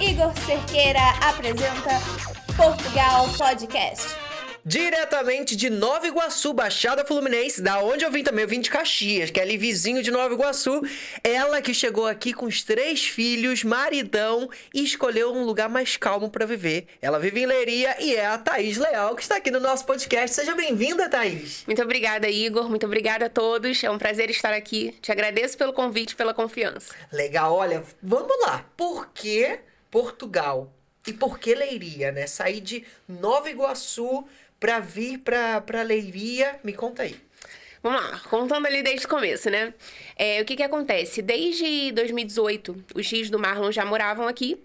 Igor Cerqueira apresenta Portugal Podcast. Diretamente de Nova Iguaçu, Baixada Fluminense, da onde eu vim de Caxias, que é ali vizinho de Nova Iguaçu. Ela que chegou aqui com os 3 filhos, maridão, e escolheu um lugar mais calmo pra viver. Ela vive em Leiria e é a Thaís Leal, que está aqui no nosso podcast. Seja bem-vinda, Thaís. Muito obrigada, Igor. Muito obrigada a todos. É um prazer estar aqui. Te agradeço pelo convite, pela confiança. Legal, olha, vamos lá. Por que Portugal? E por que Leiria, né? Sair de Nova Iguaçu pra vir pra Leiria, me conta aí. Vamos lá, contando ali desde o começo, né? O que acontece? Desde 2018, os filhos do Marlon já moravam aqui.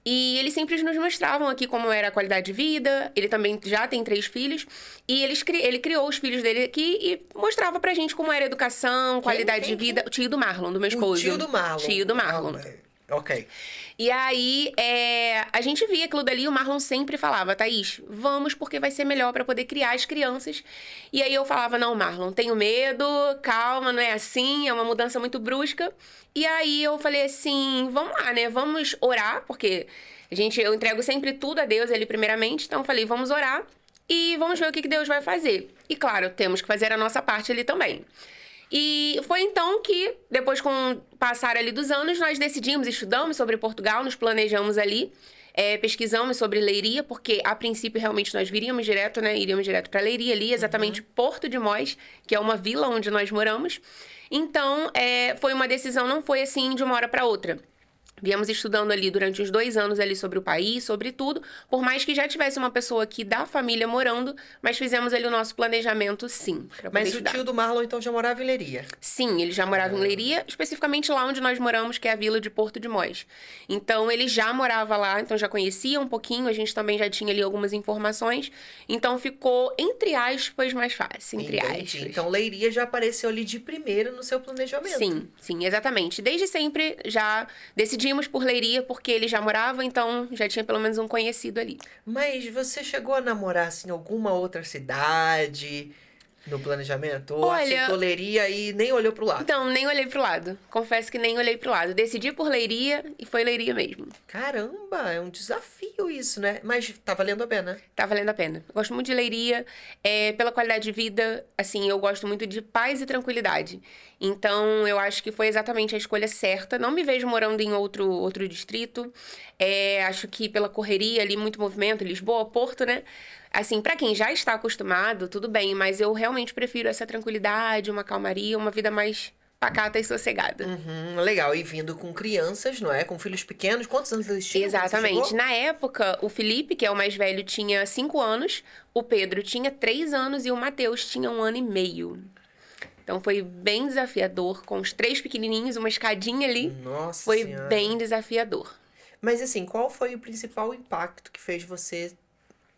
E eles sempre nos mostravam aqui como era a qualidade de vida. Ele também já tem 3 filhos. E ele criou os filhos dele aqui e mostrava pra gente como era a educação, qualidade de vida. O tio do Marlon, do meu esposo. O tio do Marlon. Tio do Marlon. Ok. E aí, a gente via aquilo dali, o Marlon sempre falava, Thaís, vamos porque vai ser melhor pra poder criar as crianças. E aí eu falava, não, Marlon, tenho medo, calma, não é assim, é uma mudança muito brusca. E aí eu falei assim, vamos lá, né, vamos orar, porque eu entrego sempre tudo a Deus ali primeiramente, então eu falei, vamos orar e vamos ver o que Deus vai fazer. E claro, temos que fazer a nossa parte ali também. E foi então que, depois com o passar ali dos anos, nós decidimos, estudamos sobre Portugal, nos planejamos ali, pesquisamos sobre Leiria, porque a princípio realmente nós iríamos direto para Leiria ali, exatamente Porto de Mós, que é uma vila onde nós moramos. Então, foi uma decisão, não foi assim de uma hora para outra. Viemos estudando ali durante uns 2 anos ali sobre o país, sobre tudo, por mais que já tivesse uma pessoa aqui da família morando, mas fizemos ali o nosso planejamento, sim. Mas o tio do Marlon, então, já morava em Leiria? Sim, ele já morava em Leiria, especificamente lá onde nós moramos, que é a vila de Porto de Mós. Então, ele já morava lá, então já conhecia um pouquinho, a gente também já tinha ali algumas informações, então ficou, entre aspas, mais fácil, entre aspas. Então, Leiria já apareceu ali de primeira no seu planejamento. Sim, exatamente. Desde sempre já decidimos por Leiria, porque ele já morava, então já tinha pelo menos um conhecido ali. Mas você chegou a namorar, assim, alguma outra cidade no planejamento? Ou Olha, aceitou Leiria e nem olhou pro lado? Então, nem olhei pro lado. Confesso que nem olhei pro lado. Decidi por Leiria e foi Leiria mesmo. Caramba, é um desafio isso, né? Mas tá valendo a pena. Tá valendo a pena. Eu gosto muito de Leiria, pela qualidade de vida, assim, eu gosto muito de paz e tranquilidade. Então, eu acho que foi exatamente a escolha certa. Não me vejo morando em outro distrito. Acho que pela correria ali, muito movimento, Lisboa, Porto, né? Assim, pra quem já está acostumado, tudo bem, mas eu realmente prefiro essa tranquilidade, uma calmaria, uma vida mais pacata e sossegada. Legal. E vindo com crianças, não é? Com filhos pequenos. Quantos anos eles tinham? Exatamente. Na época, o Felipe, que é o mais velho, tinha 5 anos, o Pedro tinha 3 anos e o Matheus tinha 1 ano e meio. Então, foi bem desafiador, com os 3 pequenininhos, uma escadinha ali. Nossa Foi Senhora. bem desafiador. Mas, assim, qual foi o principal impacto que fez você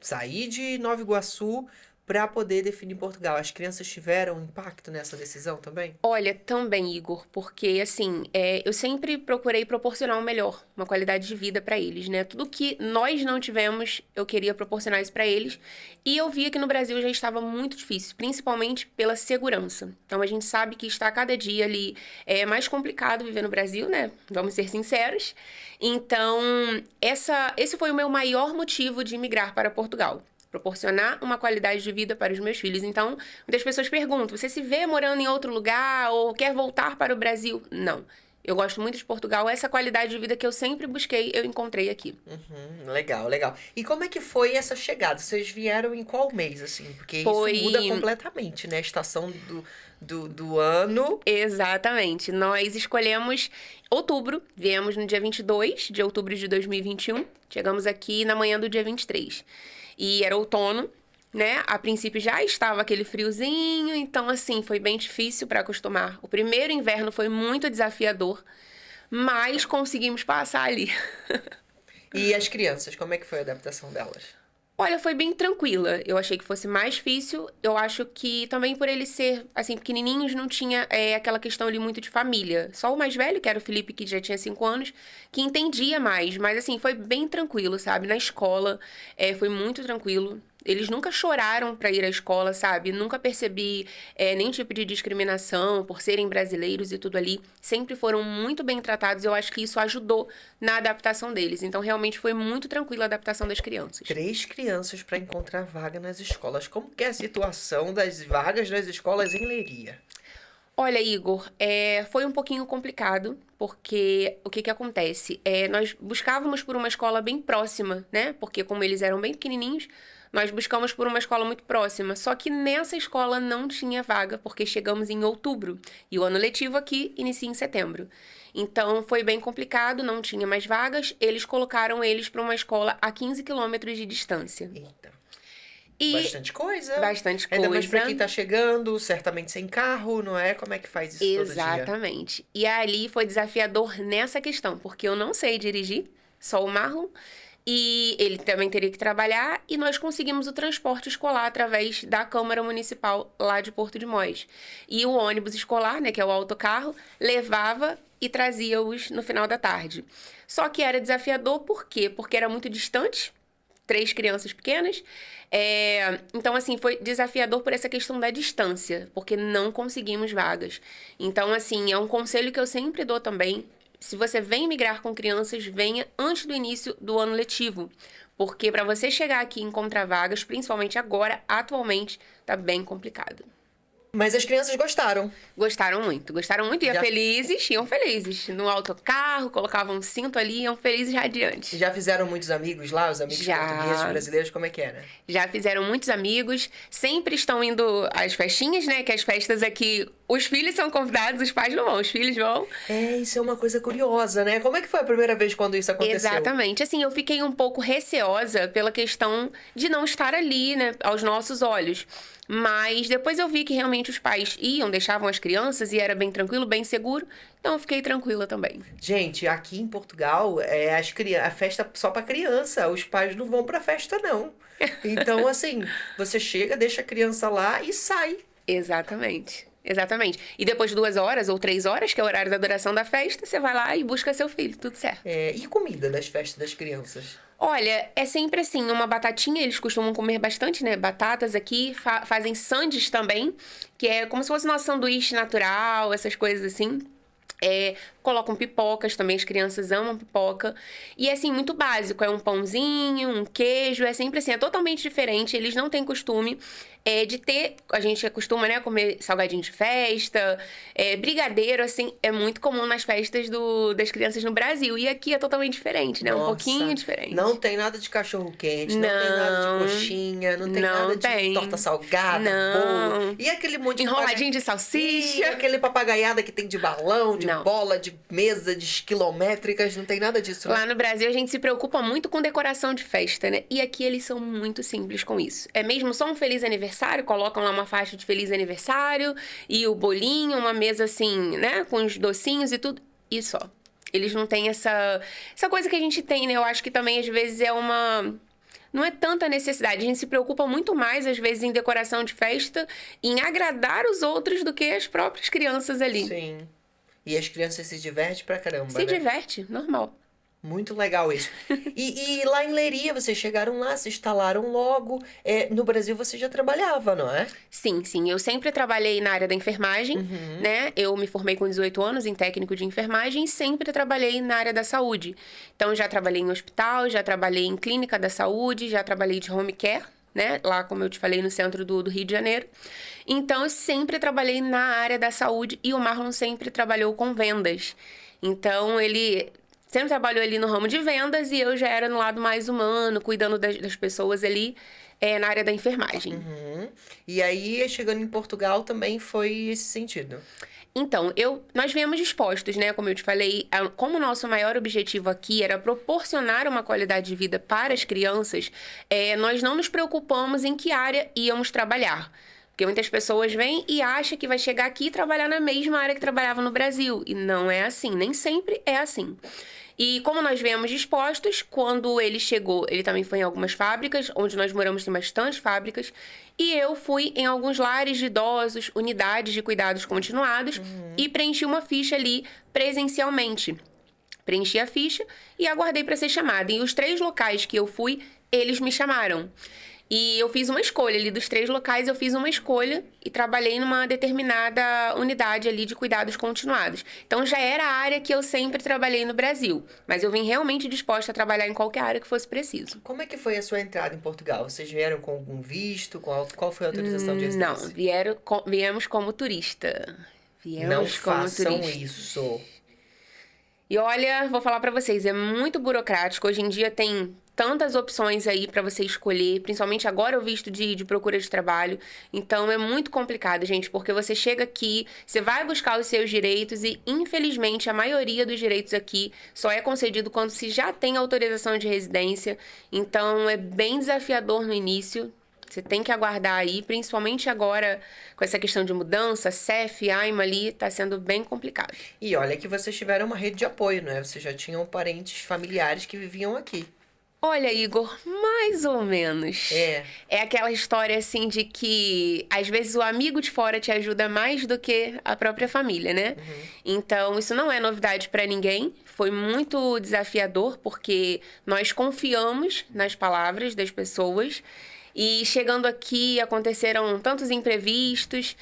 sair de Nova Iguaçu para poder definir Portugal? As crianças tiveram impacto nessa decisão também? Olha, também, Igor, porque, assim, eu sempre procurei proporcionar o melhor, uma qualidade de vida para eles, né? Tudo que nós não tivemos, eu queria proporcionar isso para eles. E eu via que no Brasil já estava muito difícil, principalmente pela segurança. Então, a gente sabe que está cada dia ali mais complicado viver no Brasil, né? Vamos ser sinceros. Então, esse foi o meu maior motivo de migrar para Portugal. Proporcionar uma qualidade de vida para os meus filhos. Então, muitas pessoas perguntam, você se vê morando em outro lugar ou quer voltar para o Brasil? Não. Eu gosto muito de Portugal. Essa qualidade de vida que eu sempre busquei, eu encontrei aqui. Legal. E como é que foi essa chegada? Vocês vieram em qual mês, assim? Porque isso muda completamente, né? A estação do ano. Exatamente. Nós escolhemos outubro. Viemos no dia 22 de outubro de 2021. Chegamos aqui na manhã do dia 23. E era outono, né? A princípio já estava aquele friozinho, então, assim, foi bem difícil para acostumar. O primeiro inverno foi muito desafiador, mas conseguimos passar ali. E as crianças, como é que foi a adaptação delas? Olha, foi bem tranquila. Eu achei que fosse mais difícil. Eu acho que também por eles ser, assim, pequenininhos, não tinha aquela questão ali muito de família. Só o mais velho, que era o Felipe, que já tinha 5 anos, que entendia mais. Mas, assim, foi bem tranquilo, sabe? Na escola, foi muito tranquilo. Eles nunca choraram pra ir à escola, sabe? Nunca percebi nenhum tipo de discriminação por serem brasileiros e tudo ali. Sempre foram muito bem tratados. Eu acho que isso ajudou na adaptação deles. Então, realmente, foi muito tranquila a adaptação das crianças. 3 crianças para encontrar vaga nas escolas. Como que é a situação das vagas nas escolas em Leiria? Olha, Igor, foi um pouquinho complicado, porque o que que acontece? Nós buscávamos por uma escola bem próxima, né? Porque como eles eram bem pequenininhos, nós buscamos por uma escola muito próxima. Só que nessa escola não tinha vaga, porque chegamos em outubro. E o ano letivo aqui inicia em setembro. Então, foi bem complicado, não tinha mais vagas. Eles colocaram eles para uma escola a 15 quilômetros de distância. Eita. E Bastante coisa. bastante Ainda mais coisa. pra quem tá chegando, certamente sem carro, não é? Como é que faz isso todo dia? Exatamente. E ali foi desafiador nessa questão, porque eu não sei dirigir, só o Marlon, e ele também teria que trabalhar, e nós conseguimos o transporte escolar através da Câmara Municipal lá de Porto de Mós. E o ônibus escolar, né, que é o autocarro, levava e trazia-os no final da tarde. Só que era desafiador, por quê? Porque era muito distante, 3 crianças pequenas. Então, assim, foi desafiador por essa questão da distância, porque não conseguimos vagas. Então, assim, é um conselho que eu sempre dou também. Se você vem migrar com crianças, venha antes do início do ano letivo. Porque para você chegar aqui e encontrar vagas, principalmente agora, atualmente, tá bem complicado. Mas as crianças gostaram. Gostaram muito, iam felizes. No autocarro, colocavam um cinto ali, iam felizes e radiantes. Já fizeram muitos amigos lá, os amigos Já. portugueses, brasileiros, como é que era? Já fizeram muitos amigos, sempre estão indo às festinhas, né? Que as festas aqui, os filhos são convidados, os pais não vão, os filhos vão. Isso é uma coisa curiosa, né? Como é que foi a primeira vez quando isso aconteceu? Exatamente. Assim, eu fiquei um pouco receosa pela questão de não estar ali, né? Aos nossos olhos. Mas depois eu vi que realmente os pais iam, deixavam as crianças e era bem tranquilo, bem seguro. Então eu fiquei tranquila também. Gente, aqui em Portugal, a festa só pra criança. Os pais não vão pra festa, não. Então, assim, você chega, deixa a criança lá e sai. Exatamente. Exatamente. E depois de 2 horas ou 3 horas, que é o horário da duração da festa, você vai lá e busca seu filho, tudo certo. E comida das festas das crianças? Olha, é sempre assim, uma batatinha, eles costumam comer bastante, né? Batatas aqui, fazem sandes também, que é como se fosse nosso sanduíche natural, essas coisas assim. Colocam pipocas também, as crianças amam pipoca. E é assim, muito básico, é um pãozinho, um queijo, é sempre assim, é totalmente diferente. Eles não têm costume de ter, a gente acostuma, né, comer salgadinho de festa, brigadeiro, assim, é muito comum nas festas das crianças no Brasil. E aqui é totalmente diferente, né? Nossa, um pouquinho diferente. Não tem nada de cachorro-quente, não tem nada de coxinha, não tem nada de torta salgada, bolo. E aquele monte de enroladinho de salsicha. E aquele papagaiada que tem de balão, de bola, de mesa, de quilométricas, não tem nada disso, né? Lá no Brasil a gente se preocupa muito com decoração de festa, né? E aqui eles são muito simples com isso. É mesmo só um feliz aniversário, colocam lá uma faixa de feliz aniversário e o bolinho, uma mesa assim, né? Com os docinhos e tudo. E só. Eles não têm essa coisa que a gente tem, né? Eu acho que também às vezes não é tanta necessidade. A gente se preocupa muito mais, às vezes, em decoração de festa, em agradar os outros do que as próprias crianças ali. Sim. E as crianças se divertem pra caramba, Se diverte, normal. Muito legal isso. E lá em Leiria, vocês chegaram lá, se instalaram logo. No Brasil você já trabalhava, não é? Sim, sim. Eu sempre trabalhei na área da enfermagem, né? Eu me formei com 18 anos em técnico de enfermagem e sempre trabalhei na área da saúde. Então, já trabalhei em hospital, já trabalhei em clínica da saúde, já trabalhei de home care, né? Lá, como eu te falei, no centro do Rio de Janeiro. Então, eu sempre trabalhei na área da saúde e o Marlon sempre trabalhou com vendas. Então, ele sempre trabalhou ali no ramo de vendas e eu já era no lado mais humano, cuidando das pessoas ali na área da enfermagem. E aí, chegando em Portugal, também foi esse sentido? Então, nós viemos dispostos, né? Como eu te falei, como o nosso maior objetivo aqui era proporcionar uma qualidade de vida para as crianças, nós não nos preocupamos em que área íamos trabalhar. Porque muitas pessoas vêm e acham que vai chegar aqui e trabalhar na mesma área que trabalhava no Brasil. E não é assim, nem sempre é assim. E como nós viemos dispostos, quando ele chegou, ele também foi em algumas fábricas, onde nós moramos tem bastante fábricas, e eu fui em alguns lares de idosos, unidades de cuidados continuados, e preenchi uma ficha ali presencialmente. Preenchi a ficha e aguardei para ser chamada. E os 3 locais que eu fui, eles me chamaram. E eu fiz uma escolha ali, dos 3 locais eu fiz uma escolha e trabalhei numa determinada unidade ali de cuidados continuados. Então já era a área que eu sempre trabalhei no Brasil, mas eu vim realmente disposta a trabalhar em qualquer área que fosse preciso. Como é que foi a sua entrada em Portugal? Vocês vieram com algum visto? Qual foi a autorização de residência? Não, viemos como turista. Não façam isso. E olha, vou falar pra vocês, é muito burocrático. Hoje em dia tem tantas opções aí pra você escolher, principalmente agora o visto de procura de trabalho. Então é muito complicado, gente, porque você chega aqui, você vai buscar os seus direitos e, infelizmente, a maioria dos direitos aqui só é concedido quando se já tem autorização de residência. Então é bem desafiador no início. Você tem que aguardar aí, principalmente agora com essa questão de mudança, CEF, AIMA ali, tá sendo bem complicado. E olha que vocês tiveram uma rede de apoio, né? Vocês já tinham parentes familiares que viviam aqui. Olha, Igor, mais ou menos. É aquela história, assim, de que às vezes o amigo de fora te ajuda mais do que a própria família, né? Então, isso não é novidade pra ninguém. Foi muito desafiador, porque nós confiamos nas palavras das pessoas. E chegando aqui, aconteceram tantos imprevistos.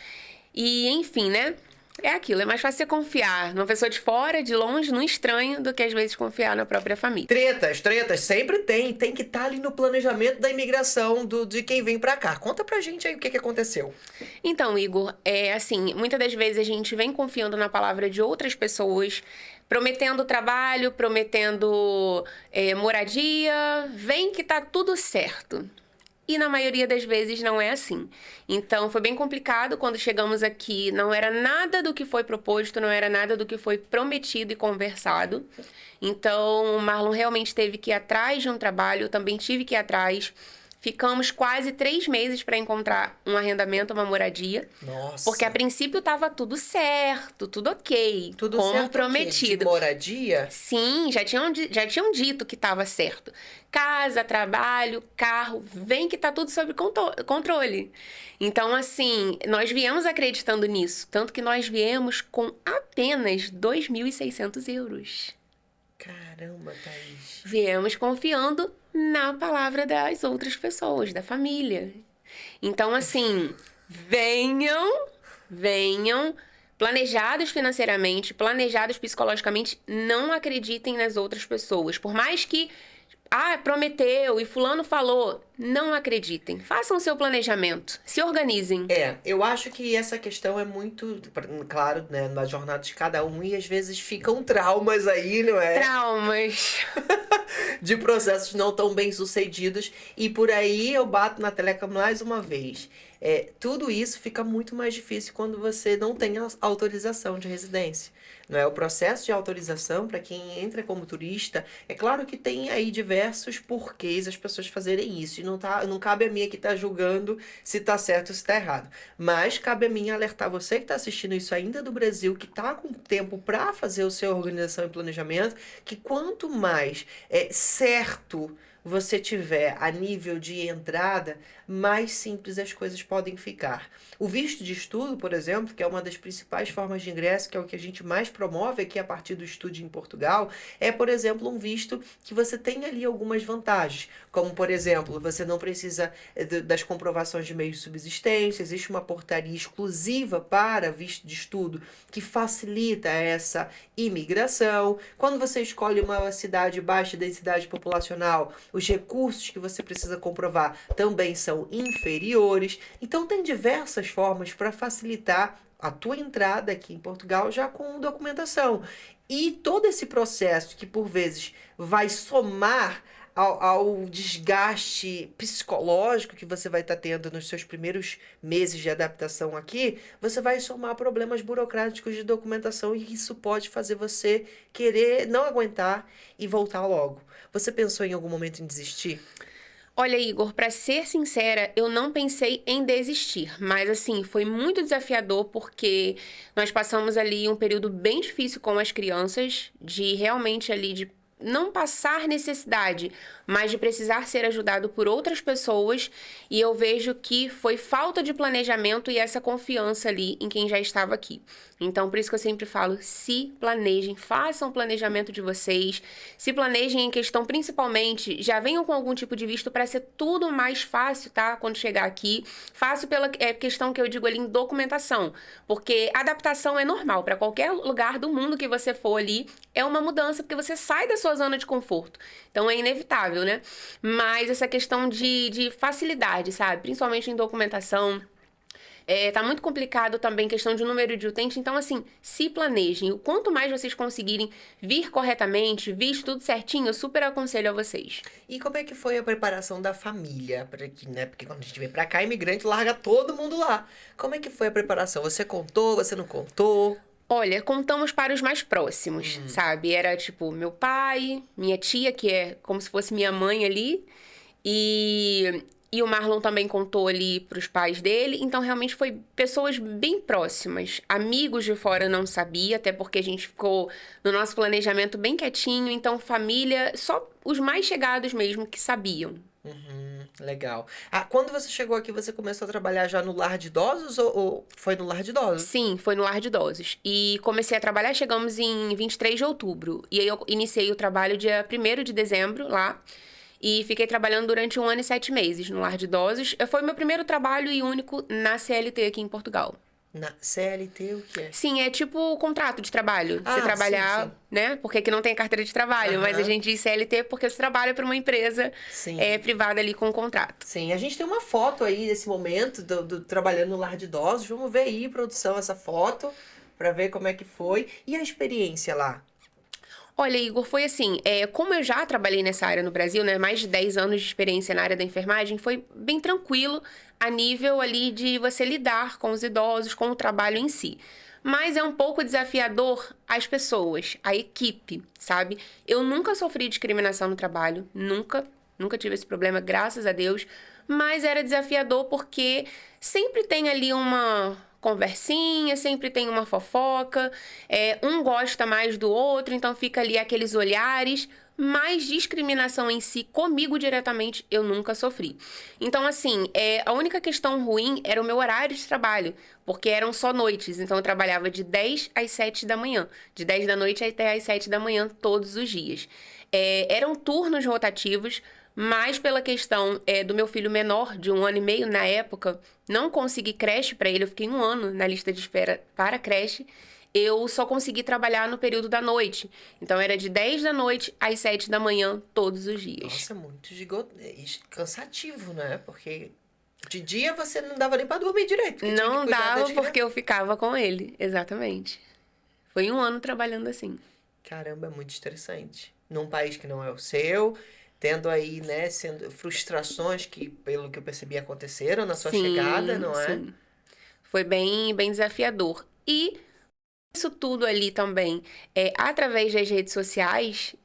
E, enfim, né? É aquilo, é mais fácil você confiar numa pessoa de fora, de longe, num estranho, do que às vezes confiar na própria família. Tretas, sempre tem. Tem que estar ali no planejamento da imigração de quem vem pra cá. Conta pra gente aí o que aconteceu. Então, Igor, assim, muitas das vezes a gente vem confiando na palavra de outras pessoas, prometendo trabalho, prometendo moradia, vem que tá tudo certo. E na maioria das vezes não é assim. Então foi bem complicado quando chegamos aqui. Não era nada do que foi proposto, não era nada do que foi prometido e conversado. Então o Marlon realmente teve que ir atrás de um trabalho, eu também tive que ir atrás. Ficamos quase 3 meses para encontrar um arrendamento, uma moradia. Nossa. Porque a princípio estava tudo certo, tudo ok. Tudo como certo prometido. De moradia? Sim, já tinham dito que estava certo. Casa, trabalho, carro, vem que tá tudo sob controle. Então, assim, nós viemos acreditando nisso. Tanto que nós viemos com apenas 2.600 euros. Caramba, Thaís. Viemos confiando na palavra das outras pessoas, da família. Então, assim, venham, planejados financeiramente, planejados psicologicamente, não acreditem nas outras pessoas. Por mais que, prometeu e fulano falou, não acreditem. Façam o seu planejamento, se organizem. Eu acho que essa questão é muito, claro, né, na jornada de cada um, e às vezes ficam traumas aí, não é? Traumas. De processos não tão bem sucedidos, e por aí eu bato na tecla mais uma vez. Tudo isso fica muito mais difícil quando você não tem a autorização de residência. Não é? O processo de autorização para quem entra como turista, é claro que tem aí diversos porquês as pessoas fazerem isso. E não cabe a mim aqui estar julgando se está certo ou se está errado. Mas cabe a mim alertar você que está assistindo isso ainda do Brasil, que está com tempo para fazer o seu organização e planejamento, que quanto mais certo você tiver a nível de entrada, mais simples as coisas podem ficar. O visto de estudo, por exemplo, que é uma das principais formas de ingresso, que é o que a gente mais promove aqui a partir do estudo em Portugal, é, por exemplo, um visto que você tem ali algumas vantagens, como, por exemplo, você não precisa das comprovações de meios de subsistência, existe uma portaria exclusiva para visto de estudo que facilita essa imigração. Quando você escolhe uma cidade de baixa densidade populacional, os recursos que você precisa comprovar também são inferiores. Então, tem diversas formas para facilitar a tua entrada aqui em Portugal já com documentação. E todo esse processo que, por vezes, vai somar ao desgaste psicológico que você vai estar tendo nos seus primeiros meses de adaptação aqui, você vai somar problemas burocráticos de documentação e isso pode fazer você querer não aguentar e voltar logo. Você pensou em algum momento em desistir? Olha, Igor, para ser sincera, eu não pensei em desistir, mas assim, foi muito desafiador porque nós passamos ali um período bem difícil com as crianças, de realmente ali de não passar necessidade, mas de precisar ser ajudado por outras pessoas. E eu vejo que foi falta de planejamento e essa confiança ali em quem já estava aqui. Então, por isso que eu sempre falo, se planejem, façam o planejamento de vocês, se planejem em questão, principalmente, já venham com algum tipo de visto para ser tudo mais fácil, tá? Quando chegar aqui. Fácil pela questão que eu digo ali em documentação, porque adaptação é normal, para qualquer lugar do mundo que você for ali, é uma mudança, porque você sai da sua zona de conforto. Então, é inevitável, né? Mas essa questão de facilidade, sabe? Principalmente em documentação. Tá muito complicado também questão de número de utentes. Então, assim, se planejem. O quanto mais vocês conseguirem vir corretamente, visto tudo certinho, eu super aconselho a vocês. E como é que foi a preparação da família para aqui, né? Porque quando a gente vem pra cá, imigrante larga todo mundo lá. Como é que foi a preparação? Você contou, você não contou? Olha, contamos para os mais próximos, sabe? Era tipo meu pai, minha tia, que é como se fosse minha mãe ali, e o Marlon também contou ali para os pais dele. Então, realmente foi pessoas bem próximas. Amigos de fora eu não sabia, até porque a gente ficou no nosso planejamento bem quietinho. Então, família, só os mais chegados mesmo que sabiam. Legal. Ah, quando você chegou aqui, você começou a trabalhar já no lar de idosos ou foi no lar de idosos? Sim, foi no lar de idosos. E comecei a trabalhar, chegamos em 23 de outubro. E aí eu iniciei o trabalho dia 1º de dezembro lá. E fiquei trabalhando durante 1 ano e 7 meses no lar de idosos. Foi meu primeiro trabalho e único na CLT aqui em Portugal. Na CLT, o que é? Sim, é tipo contrato de trabalho. Você trabalhar, sim. né? Porque aqui não tem carteira de trabalho, mas a gente diz CLT porque você trabalha para uma empresa privada ali com contrato. Sim, a gente tem uma foto aí desse momento do trabalhando no lar de idosos. Vamos ver aí, produção, essa foto, para ver como é que foi. E a experiência lá? Olha, Igor, foi assim, como eu já trabalhei nessa área no Brasil, né, mais de 10 anos de experiência na área da enfermagem, foi bem tranquilo a nível ali de você lidar com os idosos, com o trabalho em si. Mas é um pouco desafiador as pessoas, a equipe, sabe? Eu nunca sofri discriminação no trabalho, nunca tive esse problema, graças a Deus, mas era desafiador porque sempre tem ali uma conversinha, sempre tem uma fofoca, um gosta mais do outro, então fica ali aqueles olhares, mas discriminação em si, comigo diretamente, eu nunca sofri. Então, assim, a única questão ruim era o meu horário de trabalho, porque eram só noites, então eu trabalhava de 10 às 7 da manhã, de 10 da noite até às 7 da manhã, todos os dias. Eram turnos rotativos, mas pela questão do meu filho menor, de 1 ano e meio na época, não consegui creche para ele, eu fiquei 1 ano na lista de espera para creche, eu só consegui trabalhar no período da noite. Então, era de 10 da noite às 7 da manhã, todos os dias. Nossa, muito cansativo, né? Porque de dia você não dava nem para dormir direito. Não dava porque eu ficava com ele, exatamente. Foi 1 ano trabalhando assim. Caramba, é muito estressante. Num país que não é o seu, tendo aí, né, sendo frustrações que, pelo que eu percebi, aconteceram na sua chegada, não é? Sim. Foi bem desafiador. E isso tudo ali também, através das redes sociais,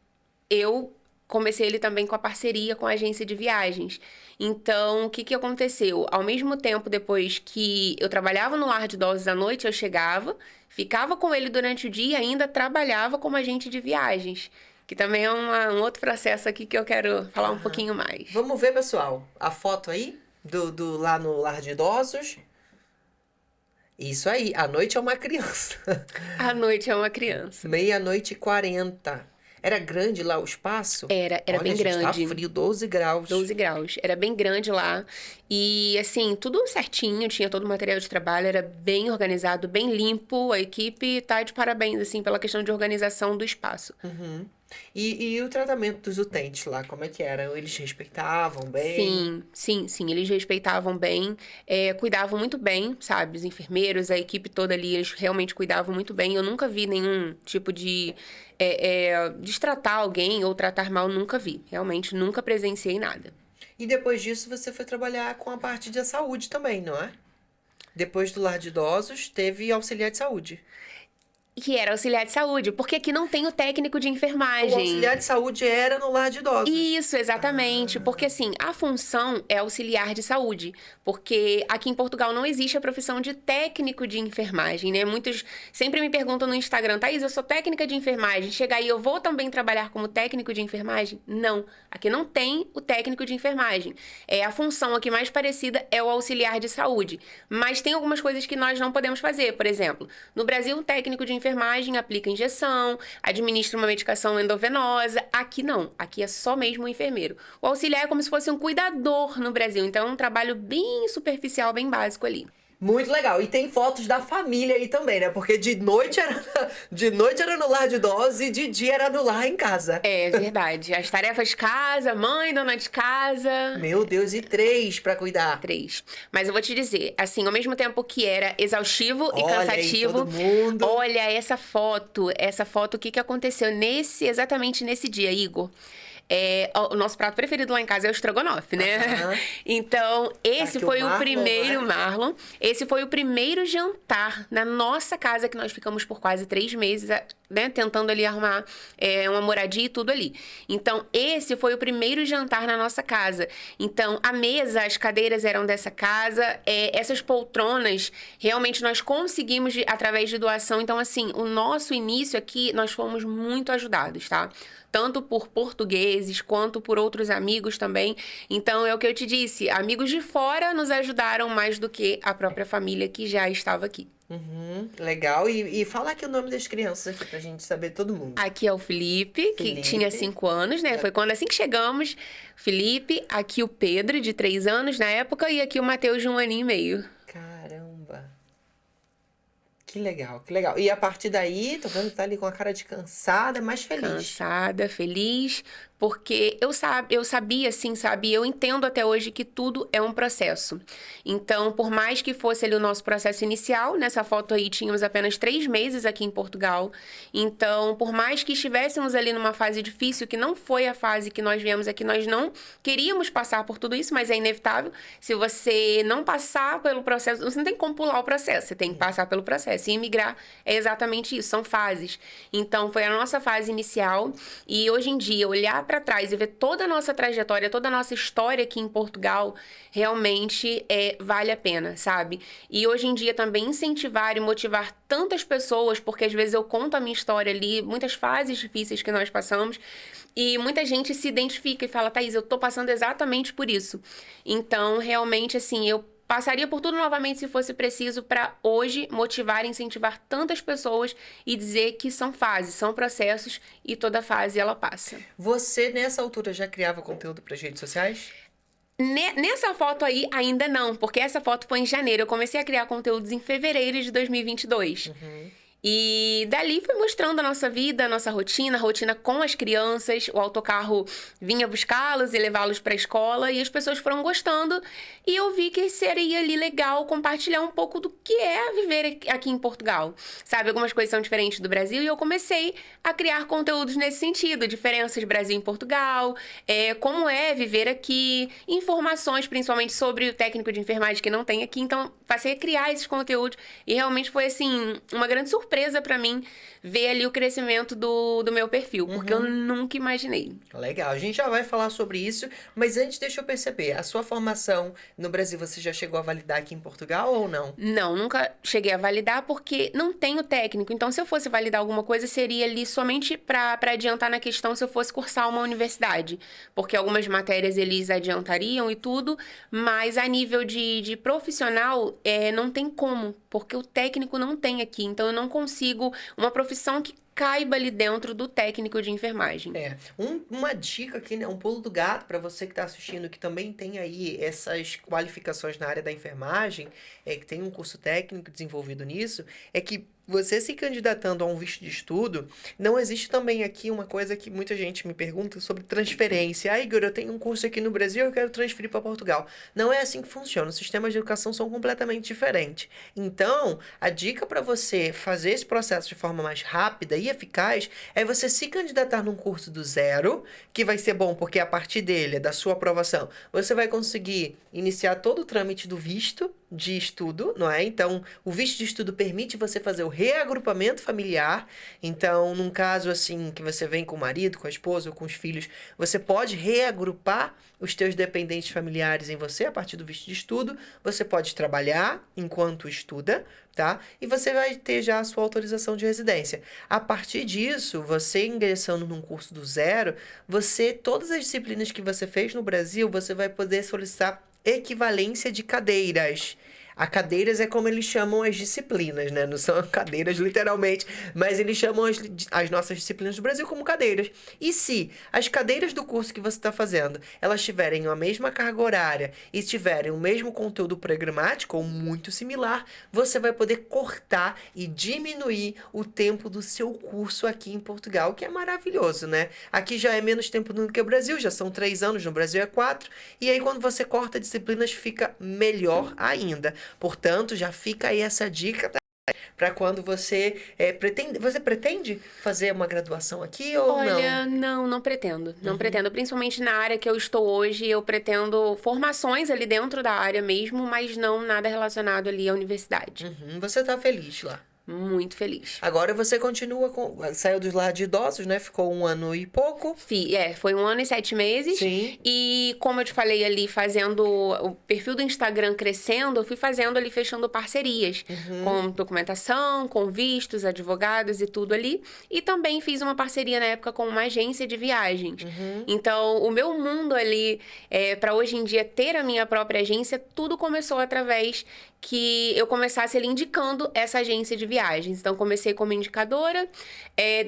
eu comecei ele também com a parceria com a agência de viagens. Então, o que aconteceu? Ao mesmo tempo, depois que eu trabalhava no lar de idosos à noite, eu chegava, ficava com ele durante o dia e ainda trabalhava como agente de viagens. Que também é um outro processo aqui que eu quero falar um pouquinho mais. Vamos ver, pessoal, a foto aí lá no lar de idosos. Isso aí, à noite é uma criança. À noite é uma criança. 00:40. Era grande lá o espaço? Era Olha, bem grande. Tá frio, 12 graus. 12 graus. Era bem grande lá. E, assim, tudo certinho, tinha todo o material de trabalho, era bem organizado, bem limpo. A equipe tá de parabéns, assim, pela questão de organização do espaço. E o tratamento dos utentes lá, como é que era? Eles respeitavam bem? Sim, eles respeitavam bem, cuidavam muito bem, sabe? Os enfermeiros, a equipe toda ali, eles realmente cuidavam muito bem. Eu nunca vi nenhum tipo de destratar alguém ou tratar mal, nunca vi. Realmente, nunca presenciei nada. E depois disso, você foi trabalhar com a parte de saúde também, não é? Depois do lar de idosos, teve auxiliar de saúde. que era auxiliar de saúde, porque aqui não tem o técnico de enfermagem. O auxiliar de saúde era no lar de idosos. Isso, exatamente. Porque, assim, a função é auxiliar de saúde. Porque aqui em Portugal não existe a profissão de técnico de enfermagem, né? Muitos sempre me perguntam no Instagram, Thaís, eu sou técnica de enfermagem, chega aí, eu vou também trabalhar como técnico de enfermagem? Não, aqui não tem o técnico de enfermagem. A função aqui mais parecida é o auxiliar de saúde. Mas tem algumas coisas que nós não podemos fazer. Por exemplo, no Brasil, um técnico de enfermagem aplica injeção, administra uma medicação endovenosa. Aqui não, aqui é só mesmo o enfermeiro. O auxiliar é como se fosse um cuidador no Brasil, então é um trabalho bem superficial, bem básico ali. Muito legal. E tem fotos da família aí também, né? Porque de noite era no lar de idosos e de dia era no lar em casa. É verdade. As tarefas de casa, mãe, dona de casa. Meu Deus, e 3 pra cuidar. 3. Mas eu vou te dizer, assim, ao mesmo tempo que era exaustivo e Olha cansativo, aí, todo mundo. olha essa foto, o que aconteceu exatamente nesse dia, Igor? O nosso prato preferido lá em casa é o estrogonofe, né? Aham. Então, esse Aqui foi o o Marlon, primeiro, né? Marlon. Esse foi o primeiro jantar na nossa casa, que nós ficamos por quase 3 meses, né? Tentando ali arrumar uma moradia e tudo ali. Então, esse foi o primeiro jantar na nossa casa. Então, a mesa, as cadeiras eram dessa casa. Essas poltronas, realmente nós conseguimos através de doação. Então, assim, o nosso início aqui, nós fomos muito ajudados, tá? Tanto por portugueses, quanto por outros amigos também. Então, é o que eu te disse, amigos de fora nos ajudaram mais do que a própria família que já estava aqui. Uhum, legal. E fala aqui o nome das crianças aqui pra gente saber todo mundo. Aqui é o Felipe, que Felipe. tinha 5 anos, né? Foi assim que chegamos. Felipe, aqui o Pedro, de 3 anos na época, e aqui o Matheus, de 1 aninho e meio. Caramba. Que legal, que legal. E a partir daí, tô vendo que tá ali com a cara de cansada, mas feliz. Cansada, feliz, porque eu sabia, assim, sabe? Eu entendo até hoje que tudo é um processo. Então, por mais que fosse ali o nosso processo inicial, nessa foto aí tínhamos apenas 3 meses aqui em Portugal. Então, por mais que estivéssemos ali numa fase difícil, que não foi a fase que nós viemos aqui, nós não queríamos passar por tudo isso, mas é inevitável. Se você não passar pelo processo, você não tem como pular o processo, você tem que passar pelo processo. E imigrar é exatamente isso, são fases. Então, foi a nossa fase inicial. E hoje em dia, olhar para trás e ver toda a nossa trajetória, toda a nossa história aqui em Portugal, realmente vale a pena, sabe? E hoje em dia também incentivar e motivar tantas pessoas, porque às vezes eu conto a minha história ali, muitas fases difíceis que nós passamos, e muita gente se identifica e fala, Thaís, eu tô passando exatamente por isso. Então, realmente, assim, eu passaria por tudo novamente se fosse preciso para hoje motivar e incentivar tantas pessoas e dizer que são fases, são processos e toda fase ela passa. Você, nessa altura, já criava conteúdo para as redes sociais? Nessa foto aí, ainda não, porque essa foto foi em janeiro. Eu comecei a criar conteúdos em fevereiro de 2022. Uhum. E dali foi mostrando a nossa vida, a nossa rotina, a rotina com as crianças. O autocarro vinha buscá-los e levá-los para a escola e as pessoas foram gostando. E eu vi que seria ali legal compartilhar um pouco do que é viver aqui em Portugal. Sabe, algumas coisas são diferentes do Brasil e eu comecei a criar conteúdos nesse sentido. Diferenças Brasil e Portugal, como é viver aqui, informações principalmente sobre o técnico de enfermagem que não tem aqui. Então, passei a criar esses conteúdos e realmente foi, assim, uma grande surpresa para mim ver ali o crescimento do meu perfil, porque eu nunca imaginei. Legal, a gente já vai falar sobre isso, mas antes deixa eu perceber, a sua formação no Brasil você já chegou a validar aqui em Portugal ou não? Não, nunca cheguei a validar porque não tenho técnico, então se eu fosse validar alguma coisa seria ali somente para adiantar na questão se eu fosse cursar uma universidade, porque algumas matérias eles adiantariam e tudo, mas a nível de profissional não tem como, porque o técnico não tem aqui, então eu não consigo uma profissão que caiba ali dentro do técnico de enfermagem. Uma dica aqui, né? Um pulo do gato para você que está assistindo, que também tem aí essas qualificações na área da enfermagem, que tem um curso técnico desenvolvido nisso, é que você se candidatando a um visto de estudo, não existe também aqui uma coisa que muita gente me pergunta sobre transferência. Ah, Igor, eu tenho um curso aqui no Brasil, eu quero transferir para Portugal. Não é assim que funciona. Os sistemas de educação são completamente diferentes. Então, a dica para você fazer esse processo de forma mais rápida e eficaz é você se candidatar num curso do zero, que vai ser bom porque a partir dele, da sua aprovação, você vai conseguir iniciar todo o trâmite do visto de estudo, não é? Então, o visto de estudo permite você fazer o reagrupamento familiar. Então, num caso assim, que você vem com o marido, com a esposa ou com os filhos, você pode reagrupar os teus dependentes familiares em você a partir do visto de estudo. Você pode trabalhar enquanto estuda, tá? E você vai ter já a sua autorização de residência. A partir disso, você ingressando num curso do zero, todas as disciplinas que você fez no Brasil, você vai poder solicitar equivalência de cadeiras. A cadeiras é como eles chamam as disciplinas, né? Não são cadeiras, literalmente, mas eles chamam as nossas disciplinas do Brasil como cadeiras. E se as cadeiras do curso que você está fazendo, elas tiverem a mesma carga horária e tiverem o mesmo conteúdo programático ou muito similar, você vai poder cortar e diminuir o tempo do seu curso aqui em Portugal, que é maravilhoso, né? Aqui já é menos tempo do que o Brasil, já são 3 anos, no Brasil é 4. E aí, quando você corta disciplinas, fica melhor ainda. Portanto, já fica aí essa dica para quando você pretende... Você pretende fazer uma graduação aqui ou não? Olha, não pretendo. Não pretendo. Principalmente na área que eu estou hoje, eu pretendo formações ali dentro da área mesmo, mas não nada relacionado ali à universidade. Você tá feliz lá? Muito feliz. Agora você continua saiu dos lar de idosos, né? Ficou 1 ano e pouco. Foi 1 ano e 7 meses. Sim. E como eu te falei ali, fazendo o perfil do Instagram crescendo, eu fui fazendo ali, fechando parcerias. Com documentação, com vistos, advogados e tudo ali. E também fiz uma parceria na época com uma agência de viagens. Então, o meu mundo ali, para hoje em dia ter a minha própria agência, tudo começou através que eu começasse ali indicando essa agência de viagens. Então, comecei como indicadora.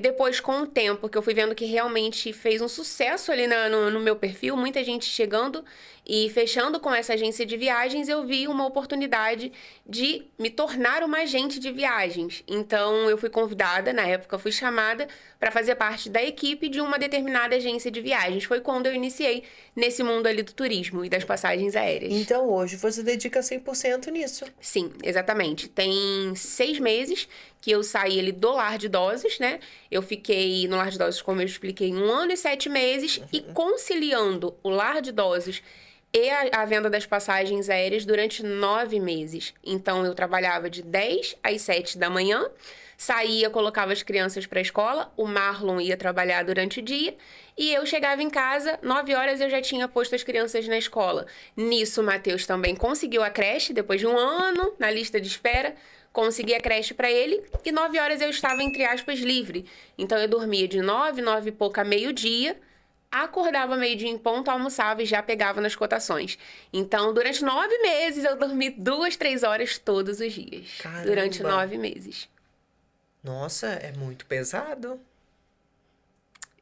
Depois, com o tempo, que eu fui vendo que realmente fez um sucesso ali no meu perfil, muita gente chegando e fechando com essa agência de viagens, eu vi uma oportunidade de me tornar uma agente de viagens. Então, eu fui convidada, na época fui chamada para fazer parte da equipe de uma determinada agência de viagens. Foi quando eu iniciei nesse mundo ali do turismo e das passagens aéreas. Então, hoje você dedica 100% nisso. Sim, exatamente. Tem 6 meses que eu saí ali do lar de idosos, né? Eu fiquei no lar de idosos, como eu expliquei, 1 ano e 7 meses e conciliando o lar de idosos e a venda das passagens aéreas durante 9 meses. Então, eu trabalhava de 10 às 7 da manhã, saía, colocava as crianças para a escola, o Marlon ia trabalhar durante o dia e eu chegava em casa, 9 horas eu já tinha posto as crianças na escola. Nisso, o Matheus também conseguiu a creche, depois de 1 ano na lista de espera, consegui a creche para ele e 9 horas eu estava, entre aspas, livre. Então, eu dormia de 9 e pouca, meio-dia, acordava meio-dia em ponto, almoçava e já pegava nas cotações. Então, durante 9 meses, eu dormi 2, 3 horas todos os dias. Caramba. Durante 9 meses. Nossa, é muito pesado.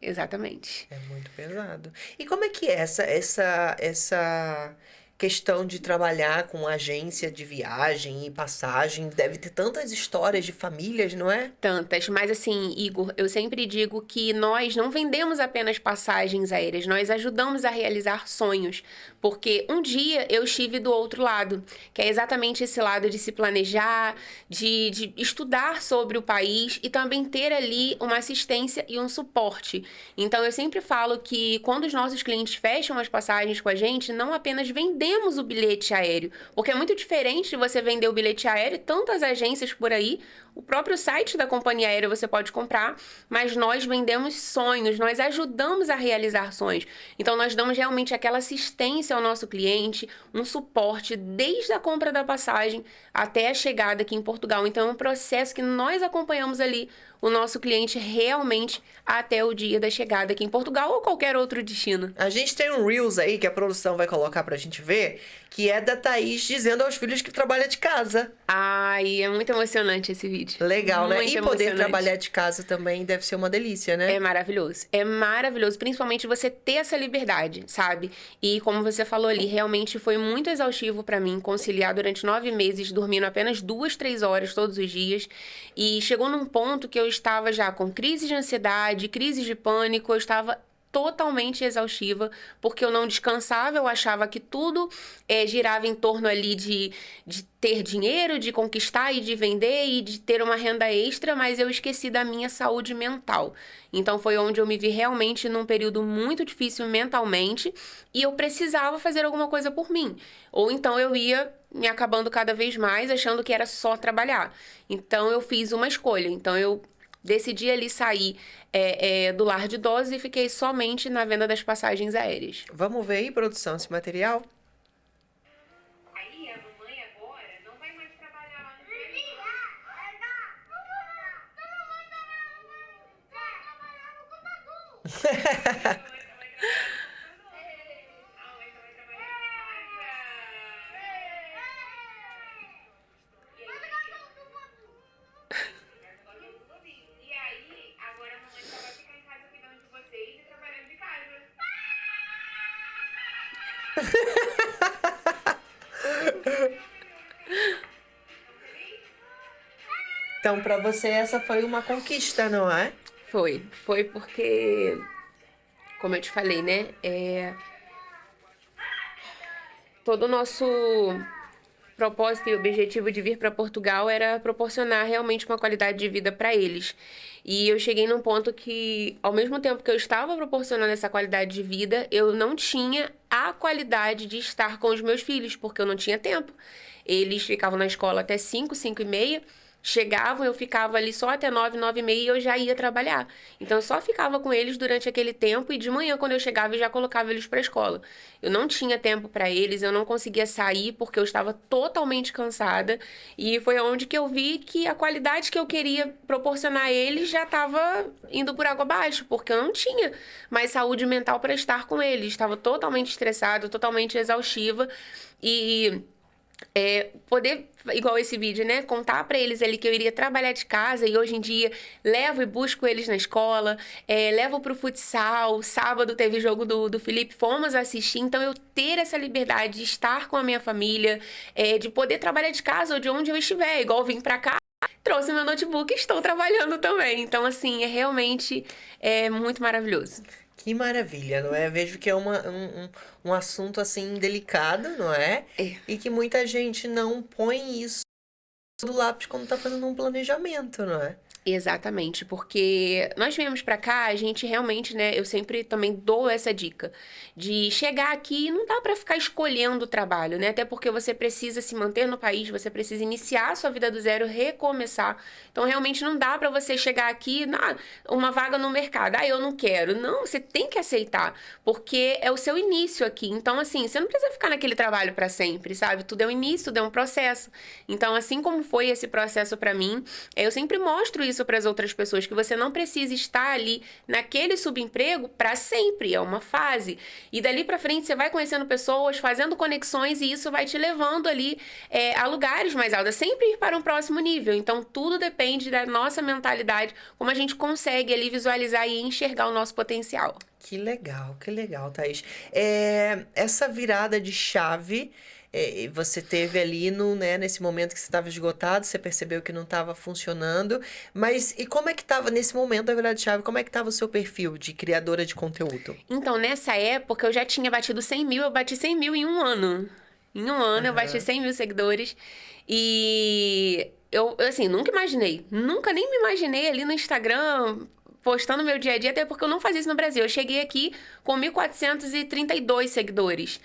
Exatamente. É muito pesado. E como é que é essa questão de trabalhar com agência de viagem e passagem? Deve ter tantas histórias de famílias, não é? Tantas, mas assim, Igor, eu sempre digo que nós não vendemos apenas passagens aéreas, nós ajudamos a realizar sonhos, porque um dia eu estive do outro lado, que é exatamente esse lado de se planejar, de estudar sobre o país e também ter ali uma assistência e um suporte. Então, eu sempre falo que quando os nossos clientes fecham as passagens com a gente, não apenas vendemos o bilhete aéreo, porque é muito diferente de você vender o bilhete aéreo, tantas agências por aí, o próprio site da companhia aérea você pode comprar, mas nós vendemos sonhos, nós ajudamos a realizar sonhos. Então, nós damos realmente aquela assistência ao nosso cliente, um suporte desde a compra da passagem até a chegada aqui em Portugal. Então, é um processo que nós acompanhamos ali o nosso cliente realmente até o dia da chegada aqui em Portugal ou qualquer outro destino. A gente tem um Reels aí que a produção vai colocar pra gente ver, que é da Thaís dizendo aos filhos que trabalha de casa. Ai, é muito emocionante esse vídeo. Legal, né? Muito E poder emocionante. trabalhar de casa também deve ser uma delícia, né? É maravilhoso. É maravilhoso, principalmente você ter essa liberdade, sabe? E como você falou ali, realmente foi muito exaustivo pra mim conciliar durante 9 meses, dormindo apenas 2, 3 horas todos os dias. E chegou num ponto que eu estava já com crises de ansiedade, crises de pânico, eu estava totalmente exaustiva, porque eu não descansava, eu achava que tudo girava em torno ali de ter dinheiro, de conquistar e de vender e de ter uma renda extra, mas eu esqueci da minha saúde mental. Então foi onde eu me vi realmente num período muito difícil mentalmente e eu precisava fazer alguma coisa por mim. Ou então eu ia me acabando cada vez mais, achando que era só trabalhar. Então, eu fiz uma escolha. Então, eu decidi ali sair do lar de idosos e fiquei somente na venda das passagens aéreas. Vamos ver aí, produção, esse material? Aí, a mamãe agora não vai mais trabalhar lá no E aí, agora a mamãe só vai ficar em casa cuidando de vocês e trabalhando de casa. Então, pra você, essa foi uma conquista, não é? Foi porque, como eu te falei, né? Todo o nosso propósito e objetivo de vir para Portugal era proporcionar realmente uma qualidade de vida para eles. E eu cheguei num ponto que, ao mesmo tempo que eu estava proporcionando essa qualidade de vida, eu não tinha a qualidade de estar com os meus filhos, porque eu não tinha tempo. Eles ficavam na escola até 5, 5 e meia. Chegavam, eu ficava ali só até 9, 9 e meia e eu já ia trabalhar. Então, eu só ficava com eles durante aquele tempo e de manhã, quando eu chegava, eu já colocava eles para a escola. Eu não tinha tempo para eles, eu não conseguia sair porque eu estava totalmente cansada. E foi onde que eu vi que a qualidade que eu queria proporcionar a eles já estava indo por água abaixo, porque eu não tinha mais saúde mental para estar com eles. Estava totalmente estressada, totalmente exaustiva e... poder, igual esse vídeo, né? Contar pra eles ali que eu iria trabalhar de casa e hoje em dia levo e busco eles na escola, levo pro futsal. Sábado teve jogo do Felipe, fomos assistir. Então, eu ter essa liberdade de estar com a minha família, de poder trabalhar de casa ou de onde eu estiver. Igual vim pra cá, trouxe meu notebook e estou trabalhando também. Então, assim, realmente muito maravilhoso. Que maravilha, não é? Vejo que é um assunto, assim, delicado, não é? E que muita gente não põe isso do lápis quando tá fazendo um planejamento, não é? Exatamente, porque nós viemos pra cá, a gente realmente, né, eu sempre também dou essa dica de chegar aqui, não dá pra ficar escolhendo o trabalho, né, até porque você precisa se manter no país, você precisa iniciar a sua vida do zero, recomeçar, então realmente não dá pra você chegar aqui, uma vaga no mercado, eu não quero, não, você tem que aceitar, porque é o seu início aqui, então assim, você não precisa ficar naquele trabalho pra sempre, sabe, tudo é um início, tudo é um processo, então assim como foi esse processo pra mim, eu sempre mostro isso para as outras pessoas, que você não precisa estar ali naquele subemprego para sempre, é uma fase. E dali para frente você vai conhecendo pessoas, fazendo conexões e isso vai te levando ali a lugares mais altos, sempre ir para um próximo nível. Então tudo depende da nossa mentalidade, como a gente consegue ali visualizar e enxergar o nosso potencial. Que legal, Thaís. Essa virada de chave... você teve ali nesse momento que você estava esgotado, você percebeu que não estava funcionando, mas e como é que estava nesse momento da virada de chave, como é que estava o seu perfil de criadora de conteúdo? Então, nessa época, eu já tinha batido 100 mil, eu bati 100 mil em um ano. Em um ano, eu bati 100 mil seguidores e eu, assim, nunca imaginei, nunca nem me imaginei ali no Instagram... postando meu dia a dia, até porque eu não fazia isso no Brasil. Eu cheguei aqui com 1.432 seguidores.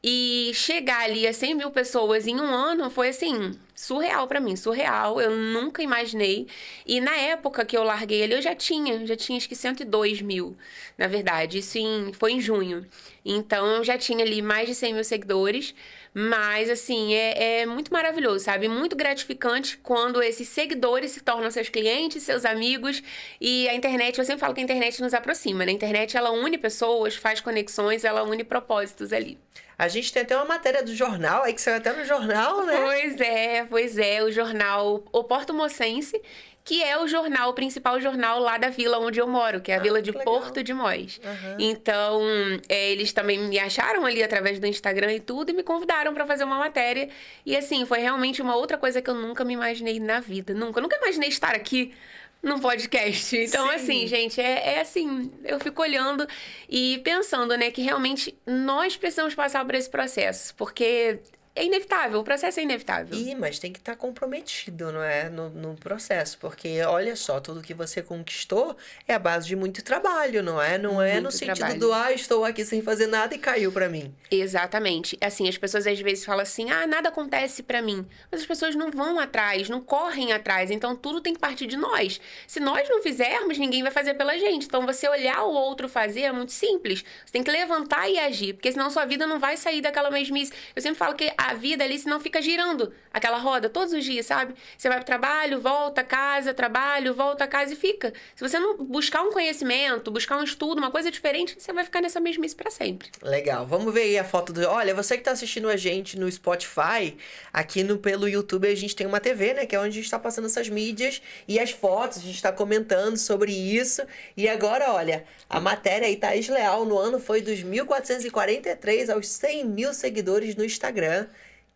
E chegar ali a 100 mil pessoas em um ano foi, assim, surreal pra mim, surreal. Eu nunca imaginei. E na época que eu larguei ali, eu já tinha acho que 102 mil, na verdade. Isso foi em junho. Então, eu já tinha ali mais de 100 mil seguidores. Mas, assim, é muito maravilhoso, sabe? Muito gratificante quando esses seguidores se tornam seus clientes, seus amigos. E a internet, eu sempre falo que a internet nos aproxima, né? A internet, ela une pessoas, faz conexões, ela une propósitos ali. A gente tem até uma matéria do jornal, aí que saiu até no jornal, né? Pois é, o jornal O Porto Mocense, que é o principal jornal lá da vila onde eu moro, que é a vila de Porto de Mós. Uhum. Então, eles também me acharam ali através do Instagram e tudo, e me convidaram para fazer uma matéria. E assim, foi realmente uma outra coisa que eu nunca me imaginei na vida. Nunca imaginei estar aqui num podcast. Então, Sim. assim, gente, assim, eu fico olhando e pensando, né, que realmente nós precisamos passar por esse processo, porque é inevitável, o processo é inevitável. Mas tem que estar comprometido, não é? No processo, porque olha só, tudo que você conquistou é a base de muito trabalho, não é? Não é no Muito sentido trabalho. do, estou aqui sem fazer nada e caiu pra mim. Exatamente. Assim, as pessoas às vezes falam assim, nada acontece pra mim. Mas as pessoas não vão atrás, não correm atrás. Então, tudo tem que partir de nós. Se nós não fizermos, ninguém vai fazer pela gente. Então, você olhar o outro fazer é muito simples. Você tem que levantar e agir, porque senão sua vida não vai sair daquela mesmice. Eu sempre falo que a vida ali, senão fica girando aquela roda todos os dias, sabe? Você vai pro trabalho, volta a casa, trabalho, volta a casa e fica. Se você não buscar um conhecimento, buscar um estudo, uma coisa diferente, você vai ficar nessa mesmice pra sempre. Legal, vamos ver aí a foto do... Olha, você que tá assistindo a gente no Spotify, aqui pelo YouTube a gente tem uma TV, né? Que é onde a gente tá passando essas mídias e as fotos, a gente tá comentando sobre isso. E agora, olha, a matéria aí, Thaís Leal, no ano foi dos 1443 aos 100 mil seguidores no Instagram.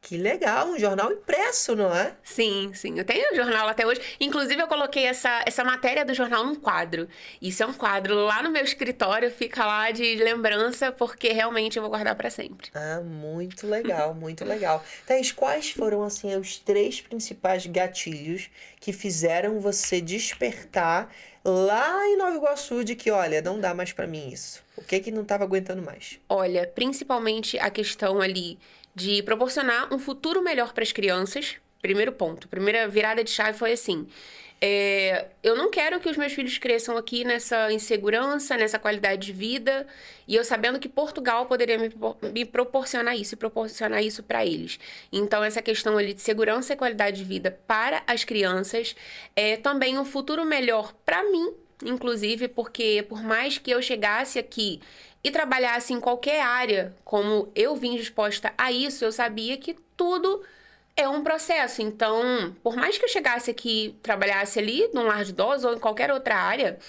Que legal, um jornal impresso, não é? Sim, eu tenho o jornal até hoje. Inclusive, eu coloquei essa matéria do jornal num quadro. Isso é um quadro lá no meu escritório, fica lá de lembrança, porque realmente eu vou guardar pra sempre. Muito legal, muito legal. Thaís, quais foram, assim, os 3 principais gatilhos que fizeram você despertar lá em Nova Iguaçu de que, olha, não dá mais pra mim isso? O que não tava aguentando mais? Olha, principalmente a questão ali de proporcionar um futuro melhor para as crianças. Primeiro ponto, primeira virada de chave foi assim: eu não quero que os meus filhos cresçam aqui nessa insegurança, nessa qualidade de vida, e eu sabendo que Portugal poderia me proporcionar isso e proporcionar isso para eles. Então, essa questão ali de segurança e qualidade de vida para as crianças é também um futuro melhor para mim, inclusive, porque por mais que eu chegasse aqui e trabalhasse em qualquer área, como eu vim disposta a isso, eu sabia que tudo é um processo. Então, por mais que eu chegasse aqui, trabalhasse ali num lar de idosos ou em qualquer outra área,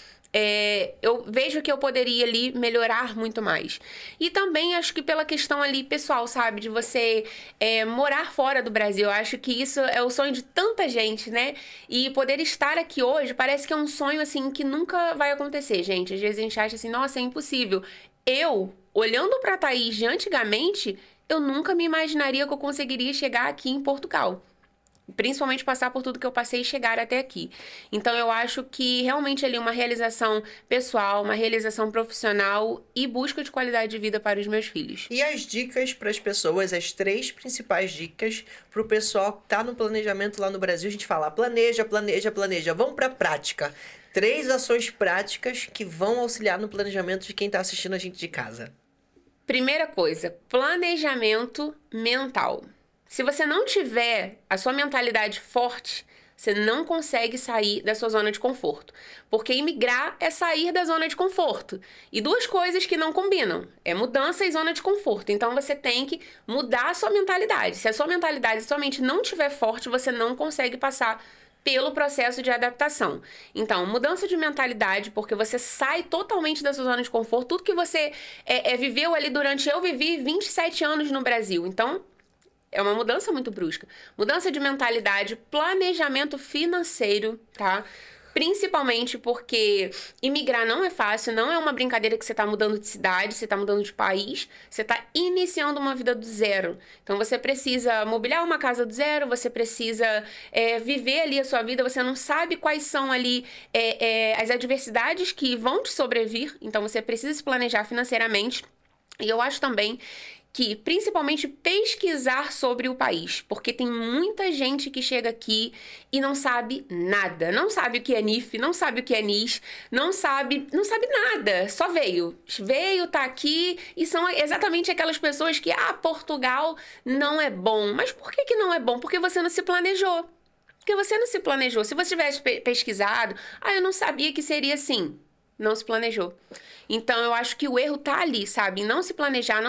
eu vejo que eu poderia ali melhorar muito mais. E também acho que pela questão ali pessoal, sabe? De você morar fora do Brasil. Eu acho que isso é o sonho de tanta gente, né? E poder estar aqui hoje parece que é um sonho, assim, que nunca vai acontecer, gente. Às vezes a gente acha assim, nossa, é impossível. Eu, olhando pra Thaís de antigamente, eu nunca me imaginaria que eu conseguiria chegar aqui em Portugal. Principalmente passar por tudo que eu passei e chegar até aqui. Então, eu acho que realmente ali uma realização pessoal, uma realização profissional e busca de qualidade de vida para os meus filhos. E as dicas para as pessoas, as 3 principais dicas para o pessoal que tá no planejamento lá no Brasil. A gente fala, planeja. Vamos para a prática. 3 ações práticas que vão auxiliar no planejamento de quem tá assistindo a gente de casa. Primeira coisa, planejamento mental. Se você não tiver a sua mentalidade forte, você não consegue sair da sua zona de conforto. Porque imigrar é sair da zona de conforto. E 2 coisas que não combinam. É mudança e zona de conforto. Então, você tem que mudar a sua mentalidade. Se a sua mentalidade, sua mente não estiver forte, você não consegue passar pelo processo de adaptação. Então, mudança de mentalidade, porque você sai totalmente da sua zona de conforto. Tudo que você viveu ali durante... Eu vivi 27 anos no Brasil. Então, é uma mudança muito brusca. Mudança de mentalidade, planejamento financeiro, tá? Principalmente porque imigrar não é fácil, não é uma brincadeira que você tá mudando de cidade, você tá mudando de país, você tá iniciando uma vida do zero. Então, você precisa mobiliar uma casa do zero, você precisa viver ali a sua vida, você não sabe quais são ali as adversidades que vão te sobrevir, então você precisa se planejar financeiramente. E eu acho também que, principalmente, pesquisar sobre o país, porque tem muita gente que chega aqui e não sabe nada, não sabe o que é NIF, não sabe o que é NIS, não sabe nada, só veio, tá aqui e são exatamente aquelas pessoas que, Portugal não é bom. Mas por que não é bom? Porque você não se planejou. Porque você não se planejou. Se você tivesse pesquisado, eu não sabia que seria assim. Não se planejou. Então, eu acho que o erro tá ali, sabe? Não se planejar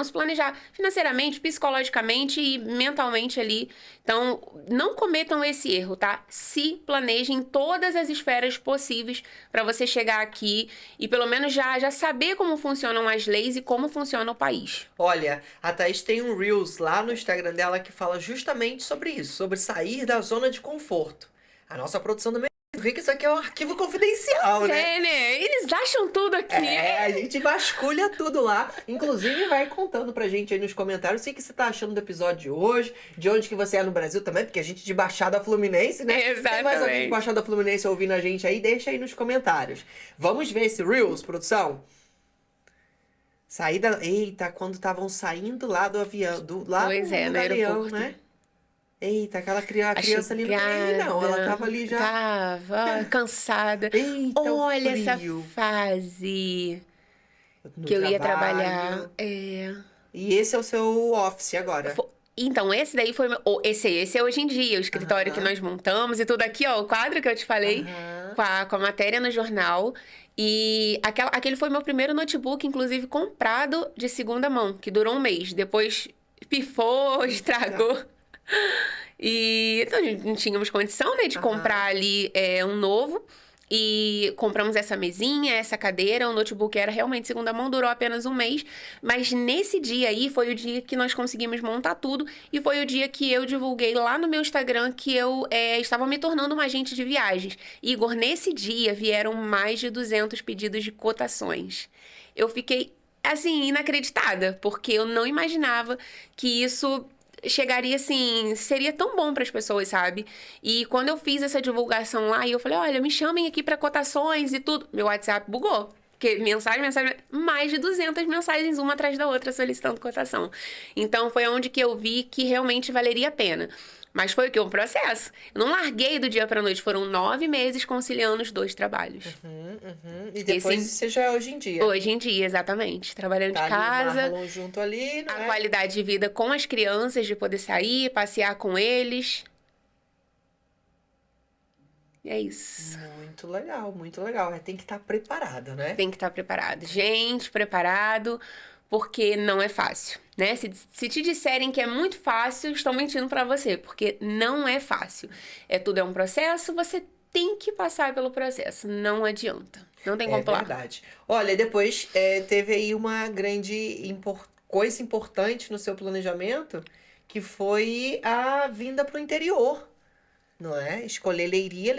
financeiramente, psicologicamente e mentalmente ali. Então, não cometam esse erro, tá? Se planejem em todas as esferas possíveis para você chegar aqui e pelo menos já saber como funcionam as leis e como funciona o país. Olha, a Thaís tem um Reels lá no Instagram dela que fala justamente sobre isso, sobre sair da zona de conforto. A nossa produção também vê que isso aqui é um arquivo confidencial, né? Eles Vocês acham tudo aqui. É, a gente vasculha tudo lá. Inclusive, vai contando pra gente aí nos comentários o que você tá achando do episódio de hoje, de onde que você é no Brasil também, porque a gente de Baixada Fluminense, né? Exatamente. Tem mais alguém de Baixada Fluminense ouvindo a gente aí? Deixa aí nos comentários. Vamos ver esse Reels, produção? Saída... Eita, quando estavam saindo lá do avião, Pois é, do no avião, aeroporto. né? Eita, aquela criança ali não queria, não. Ela tava ali já... Tava cansada. Eita, o Olha essa frio. fase No que eu ia trabalho. trabalhar. É. E esse é o seu office agora? Então, esse daí foi... Esse é hoje em dia, o escritório que nós montamos e tudo aqui, ó. O quadro que eu te falei, com a matéria no jornal. E aquele foi meu primeiro notebook, inclusive, comprado de segunda mão, que durou um mês. Depois pifou, estragou. E então, não tínhamos condição, né, de comprar ali um novo. E compramos essa mesinha, essa cadeira, o notebook era realmente segunda mão, durou apenas um mês. Mas nesse dia aí foi o dia que nós conseguimos montar tudo. E foi o dia que eu divulguei lá no meu Instagram que eu estava me tornando uma agente de viagens. Igor, nesse dia vieram mais de 200 pedidos de cotações. Eu fiquei, assim, inacreditada, porque eu não imaginava que isso... chegaria assim, seria tão bom para as pessoas, sabe? E quando eu fiz essa divulgação lá, e eu falei, olha, me chamem aqui para cotações e tudo, meu WhatsApp bugou. Porque mensagem, mais de 200 mensagens, uma atrás da outra, solicitando cotação. Então, foi onde que eu vi que realmente valeria a pena. Mas foi o que? Um processo. Eu não larguei do dia pra noite. Foram 9 meses conciliando os 2 trabalhos. E depois você já é hoje em dia. Hoje em dia, exatamente. Trabalhando Tá de ali o casa. Marlon junto ali, não A é? qualidade de vida com as crianças, de poder sair, passear com eles. E é isso. Muito legal, muito legal. Tem que estar preparado, né? Tem que estar preparado. Gente, preparado, porque não é fácil, né? Se te disserem que é muito fácil, estão mentindo pra você, porque não é fácil. Tudo é um processo, você tem que passar pelo processo. Não adianta. Não tem como pular. É verdade. Olha, depois teve aí uma grande coisa importante no seu planejamento, que foi a vinda pro interior, não é? Escolher Leiria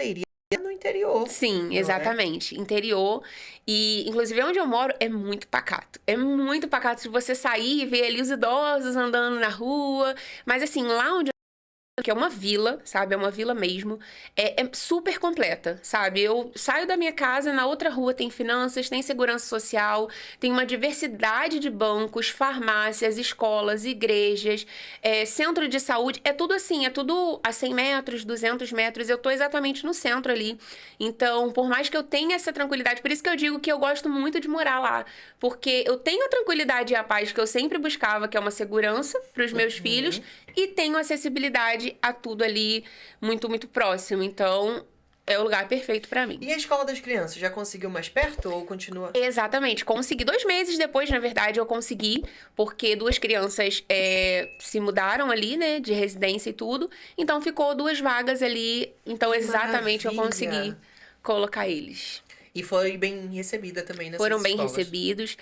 no interior. Sim, não é? exatamente. Interior. E, inclusive, onde eu moro é muito pacato. É muito pacato de você sair e ver ali os idosos andando na rua. Mas, assim, lá onde que é uma vila, sabe? É uma vila mesmo. É super completa, sabe? Eu saio da minha casa, na outra rua tem finanças, tem segurança social, tem uma diversidade de bancos, farmácias, escolas, igrejas, centro de saúde. É tudo assim, é tudo a 100 metros, 200 metros. Eu tô exatamente no centro ali. Então, por mais que eu tenha essa tranquilidade, por isso que eu digo que eu gosto muito de morar lá. Porque eu tenho a tranquilidade e a paz que eu sempre buscava, que é uma segurança para os meus filhos, e tenho acessibilidade a tudo ali muito, muito próximo. Então, é o lugar perfeito pra mim. E a escola das crianças, já conseguiu mais perto ou continua? Exatamente. Consegui 2 meses depois, na verdade, eu consegui, porque 2 crianças se mudaram ali, né, de residência e tudo. Então, ficou 2 vagas ali. Então, exatamente, eu consegui colocar eles. E foi bem recebida também nessas Foram bem escolas. recebidos.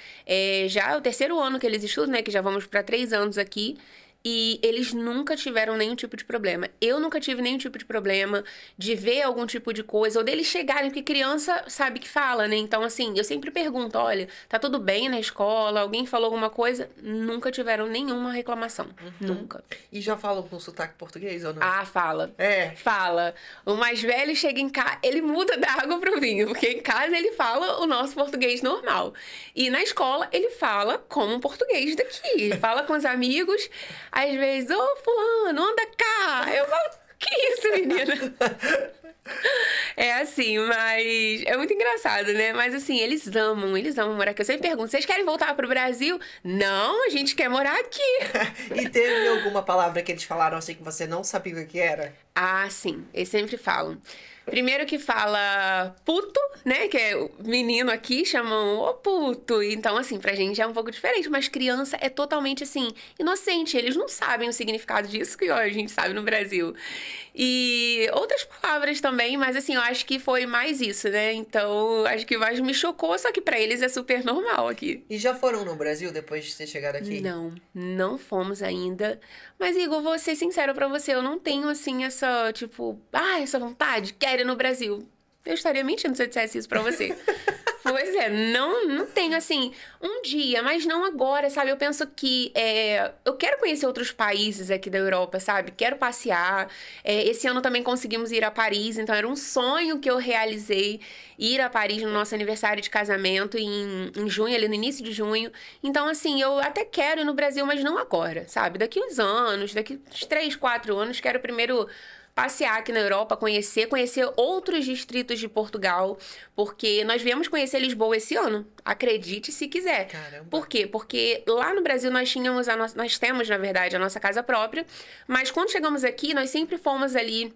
Já é o 3º ano que eles estudam, né, que já vamos pra 3 anos aqui. E eles nunca tiveram nenhum tipo de problema. Eu nunca tive nenhum tipo de problema de ver algum tipo de coisa, ou deles chegarem, porque criança sabe que fala, né? Então, assim, eu sempre pergunto, olha, tá tudo bem na escola? Alguém falou alguma coisa? Nunca tiveram nenhuma reclamação. Nunca. E já falam com sotaque português ou não? Ah, fala. É. Fala. O mais velho chega em casa, ele muda da água pro vinho, porque em casa ele fala o nosso português normal. E na escola ele fala como um português daqui. Fala com os amigos, às vezes, ô fulano, anda cá. Eu falo, que isso, menina? É assim, mas é muito engraçado, né? Mas assim, eles amam morar aqui. Eu sempre pergunto, vocês querem voltar pro Brasil? Não, a gente quer morar aqui. E teve alguma palavra que eles falaram assim que você não sabia o que era? Ah, sim, eles sempre falam. Primeiro que fala puto, né? Que é o menino aqui, chamam o puto. Então, assim, pra gente é um pouco diferente. Mas criança é totalmente, assim, inocente. Eles não sabem o significado disso que ó, a gente sabe no Brasil. E outras palavras também, mas assim, eu acho que foi mais isso, né? Então, acho que mais me chocou, só que pra eles é super normal aqui. E já foram no Brasil depois de ter chegado aqui? Não fomos ainda. Mas, Igor, vou ser sincero pra você, eu não tenho, assim, essa, tipo, essa vontade, quero ir no Brasil. Eu estaria mentindo se eu dissesse isso pra você. Pois é, não tenho, assim, um dia, mas não agora, sabe? Eu penso que eu quero conhecer outros países aqui da Europa, sabe? Quero passear. Esse ano também conseguimos ir a Paris, então era um sonho que eu realizei, ir a Paris no nosso aniversário de casamento em junho, ali no início de junho. Então, assim, eu até quero ir no Brasil, mas não agora, sabe? Daqui uns anos, daqui uns 3, 4 anos, quero primeiro passear aqui na Europa, conhecer outros distritos de Portugal, porque nós viemos conhecer Lisboa esse ano, acredite se quiser. Caramba. Por quê? Porque lá no Brasil nós temos, na verdade, a nossa casa própria, mas quando chegamos aqui, nós sempre fomos ali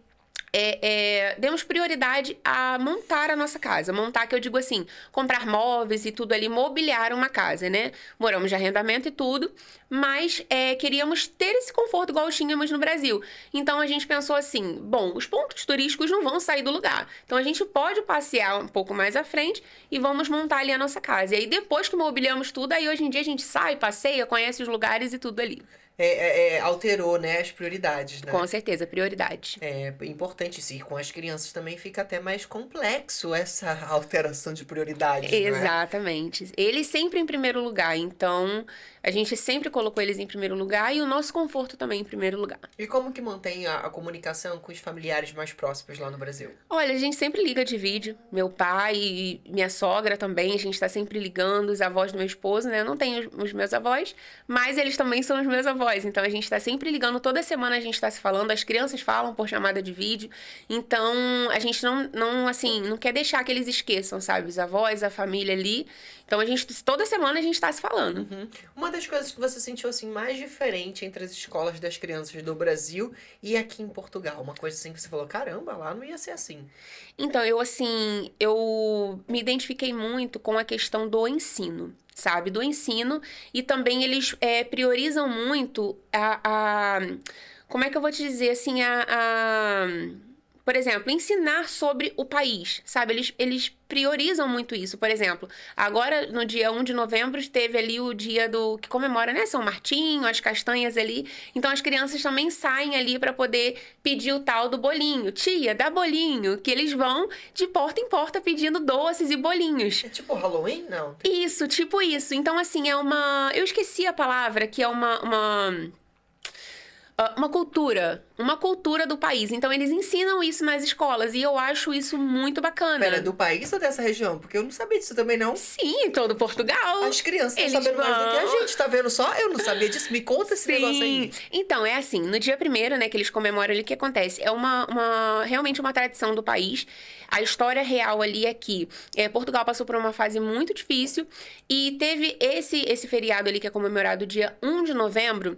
demos prioridade a montar a nossa casa. Montar, que eu digo assim, comprar móveis e tudo ali, mobiliar uma casa, né? Moramos de arrendamento e tudo, mas queríamos ter esse conforto igual tínhamos no Brasil. Então, a gente pensou assim, bom, os pontos turísticos não vão sair do lugar. Então, a gente pode passear um pouco mais à frente e vamos montar ali a nossa casa. E aí, depois que mobiliamos tudo, aí hoje em dia a gente sai, passeia, conhece os lugares e tudo ali. Alterou, né, as prioridades, né? Com certeza, prioridade. É importante, sim. Com as crianças também fica até mais complexo essa alteração de prioridades, não é? Exatamente. Eles sempre em primeiro lugar, então a gente sempre colocou eles em primeiro lugar e o nosso conforto também em primeiro lugar. E como que mantém a comunicação com os familiares mais próximos lá no Brasil? Olha, a gente sempre liga de vídeo. Meu pai e minha sogra também, a gente tá sempre ligando, os avós do meu esposo, né? Eu não tenho os meus avós, mas eles também são os meus avós. Então, a gente tá sempre ligando, toda semana a gente tá se falando, as crianças falam por chamada de vídeo. Então, a gente não quer deixar que eles esqueçam, sabe? Os avós, a família ali. Então, toda semana a gente tá se falando. Uhum. Uma das coisas que você sentiu, assim, mais diferente entre as escolas das crianças do Brasil e aqui em Portugal? Uma coisa assim que você falou, caramba, lá não ia ser assim. Então, eu me identifiquei muito com a questão do ensino, sabe? Do ensino. E também eles priorizam muito como é que eu vou te dizer, assim, por exemplo, ensinar sobre o país, sabe? Eles priorizam muito isso. Por exemplo, agora, no dia 1 de novembro, teve ali o dia que comemora, né? São Martinho, as castanhas ali. Então, as crianças também saem ali para poder pedir o tal do bolinho. Tia, dá bolinho. Que eles vão de porta em porta pedindo doces e bolinhos. É tipo Halloween? Não. Isso, tipo isso. Então, assim, eu esqueci a palavra, que é uma cultura do país. Então, eles ensinam isso nas escolas e eu acho isso muito bacana. Pera, do país ou dessa região? Porque eu não sabia disso também, não. Sim, em todo Portugal. As crianças estão sabendo mais do que a gente, tá vendo só? Eu não sabia disso. Me conta esse negócio aí. Então, é assim, no dia 1º, né, que eles comemoram ali, o que acontece? É realmente uma tradição do país. A história real ali é que Portugal passou por uma fase muito difícil e teve esse feriado ali que é comemorado dia 1 de novembro.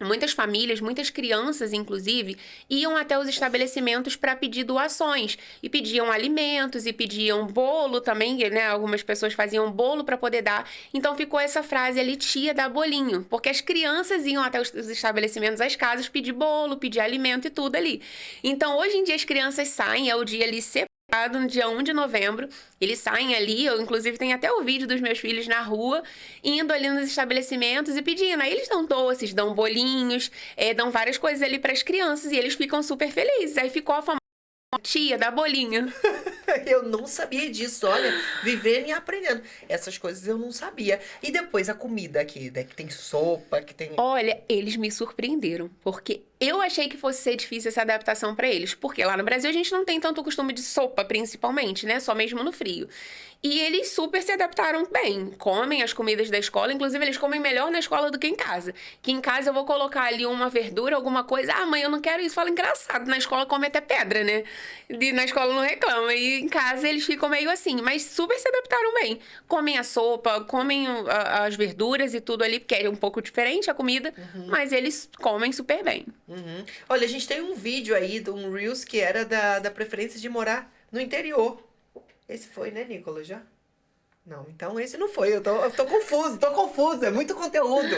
Muitas famílias, muitas crianças, inclusive, iam até os estabelecimentos para pedir doações. E pediam alimentos, e pediam bolo também, né? Algumas pessoas faziam bolo para poder dar. Então, ficou essa frase ali, tia, dá bolinho. Porque as crianças iam até os estabelecimentos, as casas, pedir bolo, pedir alimento e tudo ali. Então, hoje em dia, as crianças saem, é o dia ali separado, no dia 1 de novembro, eles saem ali, eu inclusive tenho até o vídeo dos meus filhos na rua, indo ali nos estabelecimentos e pedindo. Aí eles dão doces, dão bolinhos, dão várias coisas ali para as crianças e eles ficam super felizes. Aí ficou a famosa tia, dá bolinho. Eu não sabia disso, olha, vivendo e aprendendo. Essas coisas eu não sabia. E depois a comida aqui, né, que tem sopa, que tem... Olha, eles me surpreenderam, porque eu achei que fosse ser difícil essa adaptação para eles, porque lá no Brasil a gente não tem tanto costume de sopa, principalmente, né, só mesmo no frio. E eles super se adaptaram bem, comem as comidas da escola, inclusive eles comem melhor na escola do que em casa. Que em casa eu vou colocar ali uma verdura, alguma coisa, mãe, eu não quero isso, fala engraçado, na escola come até pedra, né, e na escola não reclama, e em casa eles ficam meio assim, mas super se adaptaram bem. Comem a sopa, comem as verduras e tudo ali, porque é um pouco diferente a comida, mas eles comem super bem. Uhum. Olha, a gente tem um vídeo aí, de um Reels, que era da preferência de morar no interior. Esse foi, né, Nicolas, já? Não, então esse não foi. Eu tô confuso. É muito conteúdo.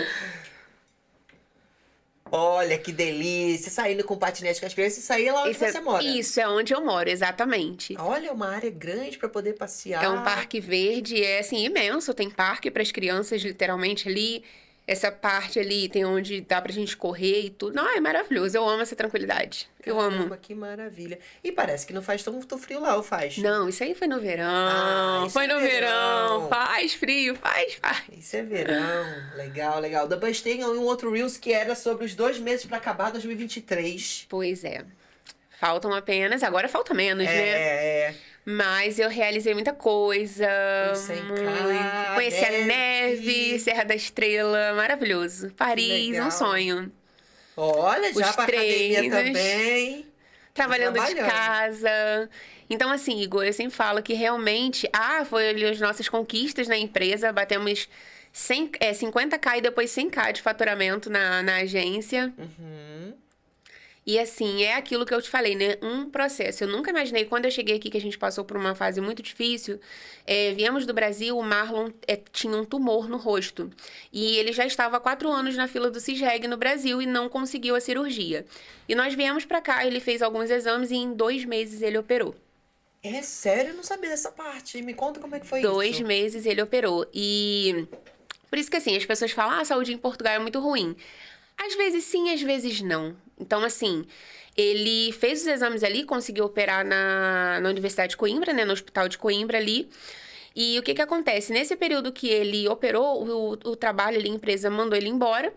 Olha, que delícia. Saindo com patinete com as crianças e sair lá onde você mora. Isso, é onde eu moro, exatamente. Olha, uma área grande para poder passear. É um parque verde, assim, imenso. Tem parque para as crianças, literalmente, ali. Essa parte ali tem onde dá pra gente correr e tudo. Não, é maravilhoso. Eu amo essa tranquilidade. Eu amo. Caramba, que maravilha. E parece que não faz tanto frio lá, ou faz? Não, isso aí foi no verão. Ah, isso Foi é no verão. verão. Faz frio, faz. Isso é verão. Legal, legal. Depois tem um outro Reels que era sobre os 2 meses pra acabar 2023. Pois é. Faltam apenas, agora falta menos, né? É. Mas eu realizei muita coisa. Conheci Muito. Conheci a neve, Serra da Estrela, maravilhoso. Paris, legal. um sonho. Olha, já Os pra academia treinos. também. Trabalhando de Trabalhando. casa. Então, assim, Igor, eu sempre falo que realmente... foi ali as nossas conquistas na empresa. Batemos 50k e depois 100k de faturamento na agência. Uhum. E assim, é aquilo que eu te falei, né? Um processo. Eu nunca imaginei, quando eu cheguei aqui, que a gente passou por uma fase muito difícil. Viemos do Brasil, o Marlon tinha um tumor no rosto. E ele já estava há 4 anos na fila do Cisreg no Brasil e não conseguiu a cirurgia. E nós viemos pra cá, ele fez alguns exames e em 2 meses ele operou. É sério? Eu não sabia dessa parte. Me conta como é que foi 2 isso. meses ele operou. E por isso que assim, as pessoas falam, a saúde em Portugal é muito ruim. Às vezes sim, às vezes não. Então, assim, ele fez os exames ali, conseguiu operar na Universidade de Coimbra, né? No Hospital de Coimbra ali. E o que acontece? Nesse período que ele operou, o trabalho ali, a empresa mandou ele embora.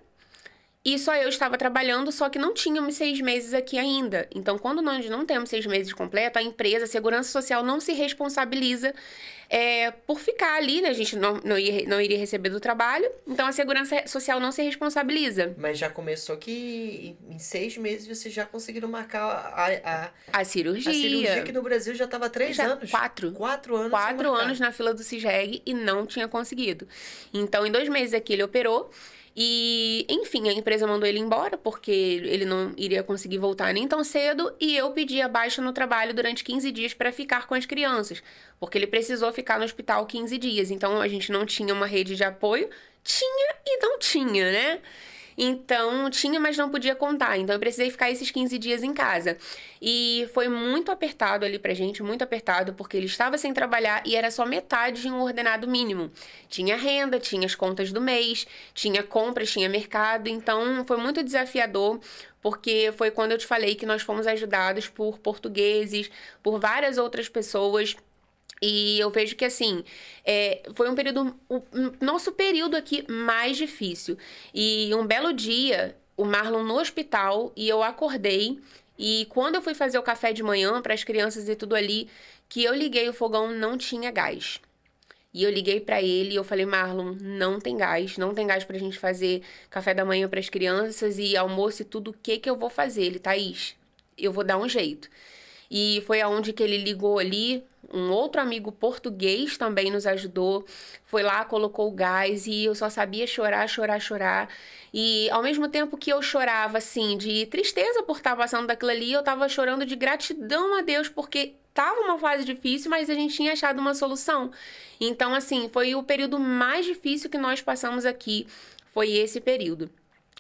E só eu estava trabalhando, só que não tínhamos 6 meses aqui ainda. Então, quando nós não temos 6 meses completo, a empresa, a Segurança Social não se responsabiliza por ficar ali, né? A gente não iria receber do trabalho. Então, a Segurança Social não se responsabiliza. Mas já começou que em 6 meses vocês já conseguiram marcar A cirurgia. a cirurgia que no Brasil já estava 3 anos. 4. 4 anos. 4 sem marcar. anos na fila do Cisreg e não tinha conseguido. Então, em 2 meses aqui ele operou. E, enfim, a empresa mandou ele embora, porque ele não iria conseguir voltar nem tão cedo. E eu pedi a baixa no trabalho durante 15 dias para ficar com as crianças. Porque ele precisou ficar no hospital 15 dias. Então, a gente não tinha uma rede de apoio. Tinha e não tinha, né? Então, tinha, mas não podia contar. Então, eu precisei ficar esses 15 dias em casa. E foi muito apertado ali pra gente, muito apertado, porque ele estava sem trabalhar e era só metade de um ordenado mínimo. Tinha renda, tinha as contas do mês, tinha compras, tinha mercado. Então, foi muito desafiador, porque foi quando eu te falei que nós fomos ajudados por portugueses, por várias outras pessoas. E eu vejo que, assim, foi um período, o nosso período aqui mais difícil. E um belo dia, o Marlon no hospital, e eu acordei. E quando eu fui fazer o café de manhã para as crianças e tudo ali, que eu liguei o fogão, não tinha gás. E eu liguei pra ele e eu falei, Marlon, não tem gás pra gente fazer café da manhã para as crianças e almoço e tudo. O que eu vou fazer? Ele, Thaís, eu vou dar um jeito. E foi aonde que ele ligou ali, um outro amigo português também nos ajudou, foi lá, colocou o gás e eu só sabia chorar, chorar, chorar. E ao mesmo tempo que eu chorava, assim, de tristeza por estar passando daquilo ali, eu tava chorando de gratidão a Deus, porque tava uma fase difícil, mas a gente tinha achado uma solução. Então, assim, foi o período mais difícil que nós passamos aqui, foi esse período.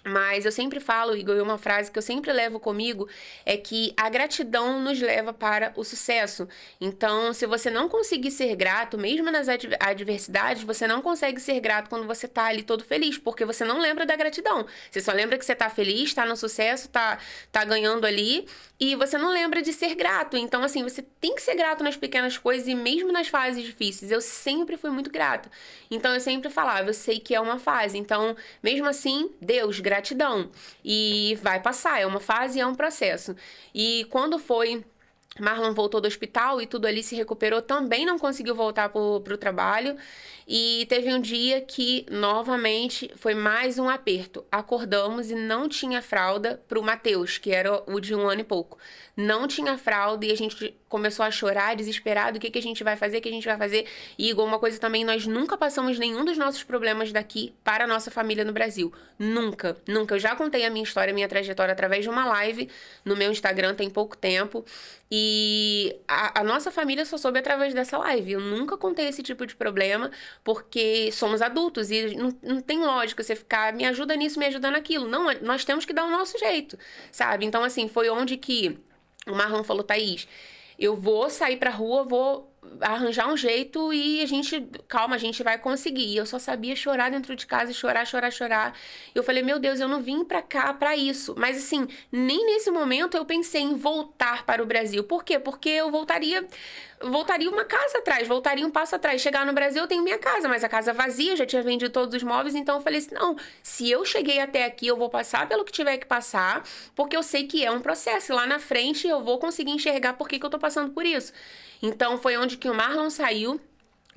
Mas eu sempre falo, Igor, uma frase que eu sempre levo comigo é que a gratidão nos leva para o sucesso. Então, se você não conseguir ser grato, mesmo nas adversidades, você não consegue ser grato quando você tá ali todo feliz, porque você não lembra da gratidão. Você só lembra que você tá feliz, tá no sucesso, tá ganhando ali, e você não lembra de ser grato. Então, assim, você tem que ser grato nas pequenas coisas e mesmo nas fases difíceis. Eu sempre fui muito grata. Então, eu sempre falava, eu sei que é uma fase. Então, mesmo assim, Deus, gratidão. E vai passar, é uma fase e é um processo. E quando foi... Marlon voltou do hospital e tudo ali se recuperou, também não conseguiu voltar pro trabalho. E teve um dia que, novamente, foi mais um aperto. Acordamos e não tinha fralda pro Matheus, que era o de 1 ano e pouco. Não tinha fralda e a gente começou a chorar, desesperado. O que a gente vai fazer? O que a gente vai fazer? E, igual uma coisa também, nós nunca passamos nenhum dos nossos problemas daqui para a nossa família no Brasil. Nunca, nunca. Eu já contei a minha história, a minha trajetória através de uma live no meu Instagram, tem pouco tempo. E a nossa família só soube através dessa live. Eu nunca contei esse tipo de problema, porque somos adultos e não tem lógica você ficar, me ajuda nisso, me ajuda naquilo. Não, nós temos que dar o nosso jeito, sabe? Então, assim, foi onde que o Marlon falou, Thaís, eu vou sair pra rua, vou arranjar um jeito e calma, a gente vai conseguir. E eu só sabia chorar dentro de casa, chorar, chorar, chorar. E eu falei, meu Deus, eu não vim pra cá pra isso. Mas assim, nem nesse momento eu pensei em voltar para o Brasil. Por quê? Porque eu voltaria uma casa atrás, voltaria um passo atrás. Chegar no Brasil, eu tenho minha casa, mas a casa vazia, eu já tinha vendido todos os móveis, então eu falei assim, não, se eu cheguei até aqui, eu vou passar pelo que tiver que passar, porque eu sei que é um processo, e lá na frente eu vou conseguir enxergar por que eu tô passando por isso. Então foi onde que o Marlon saiu,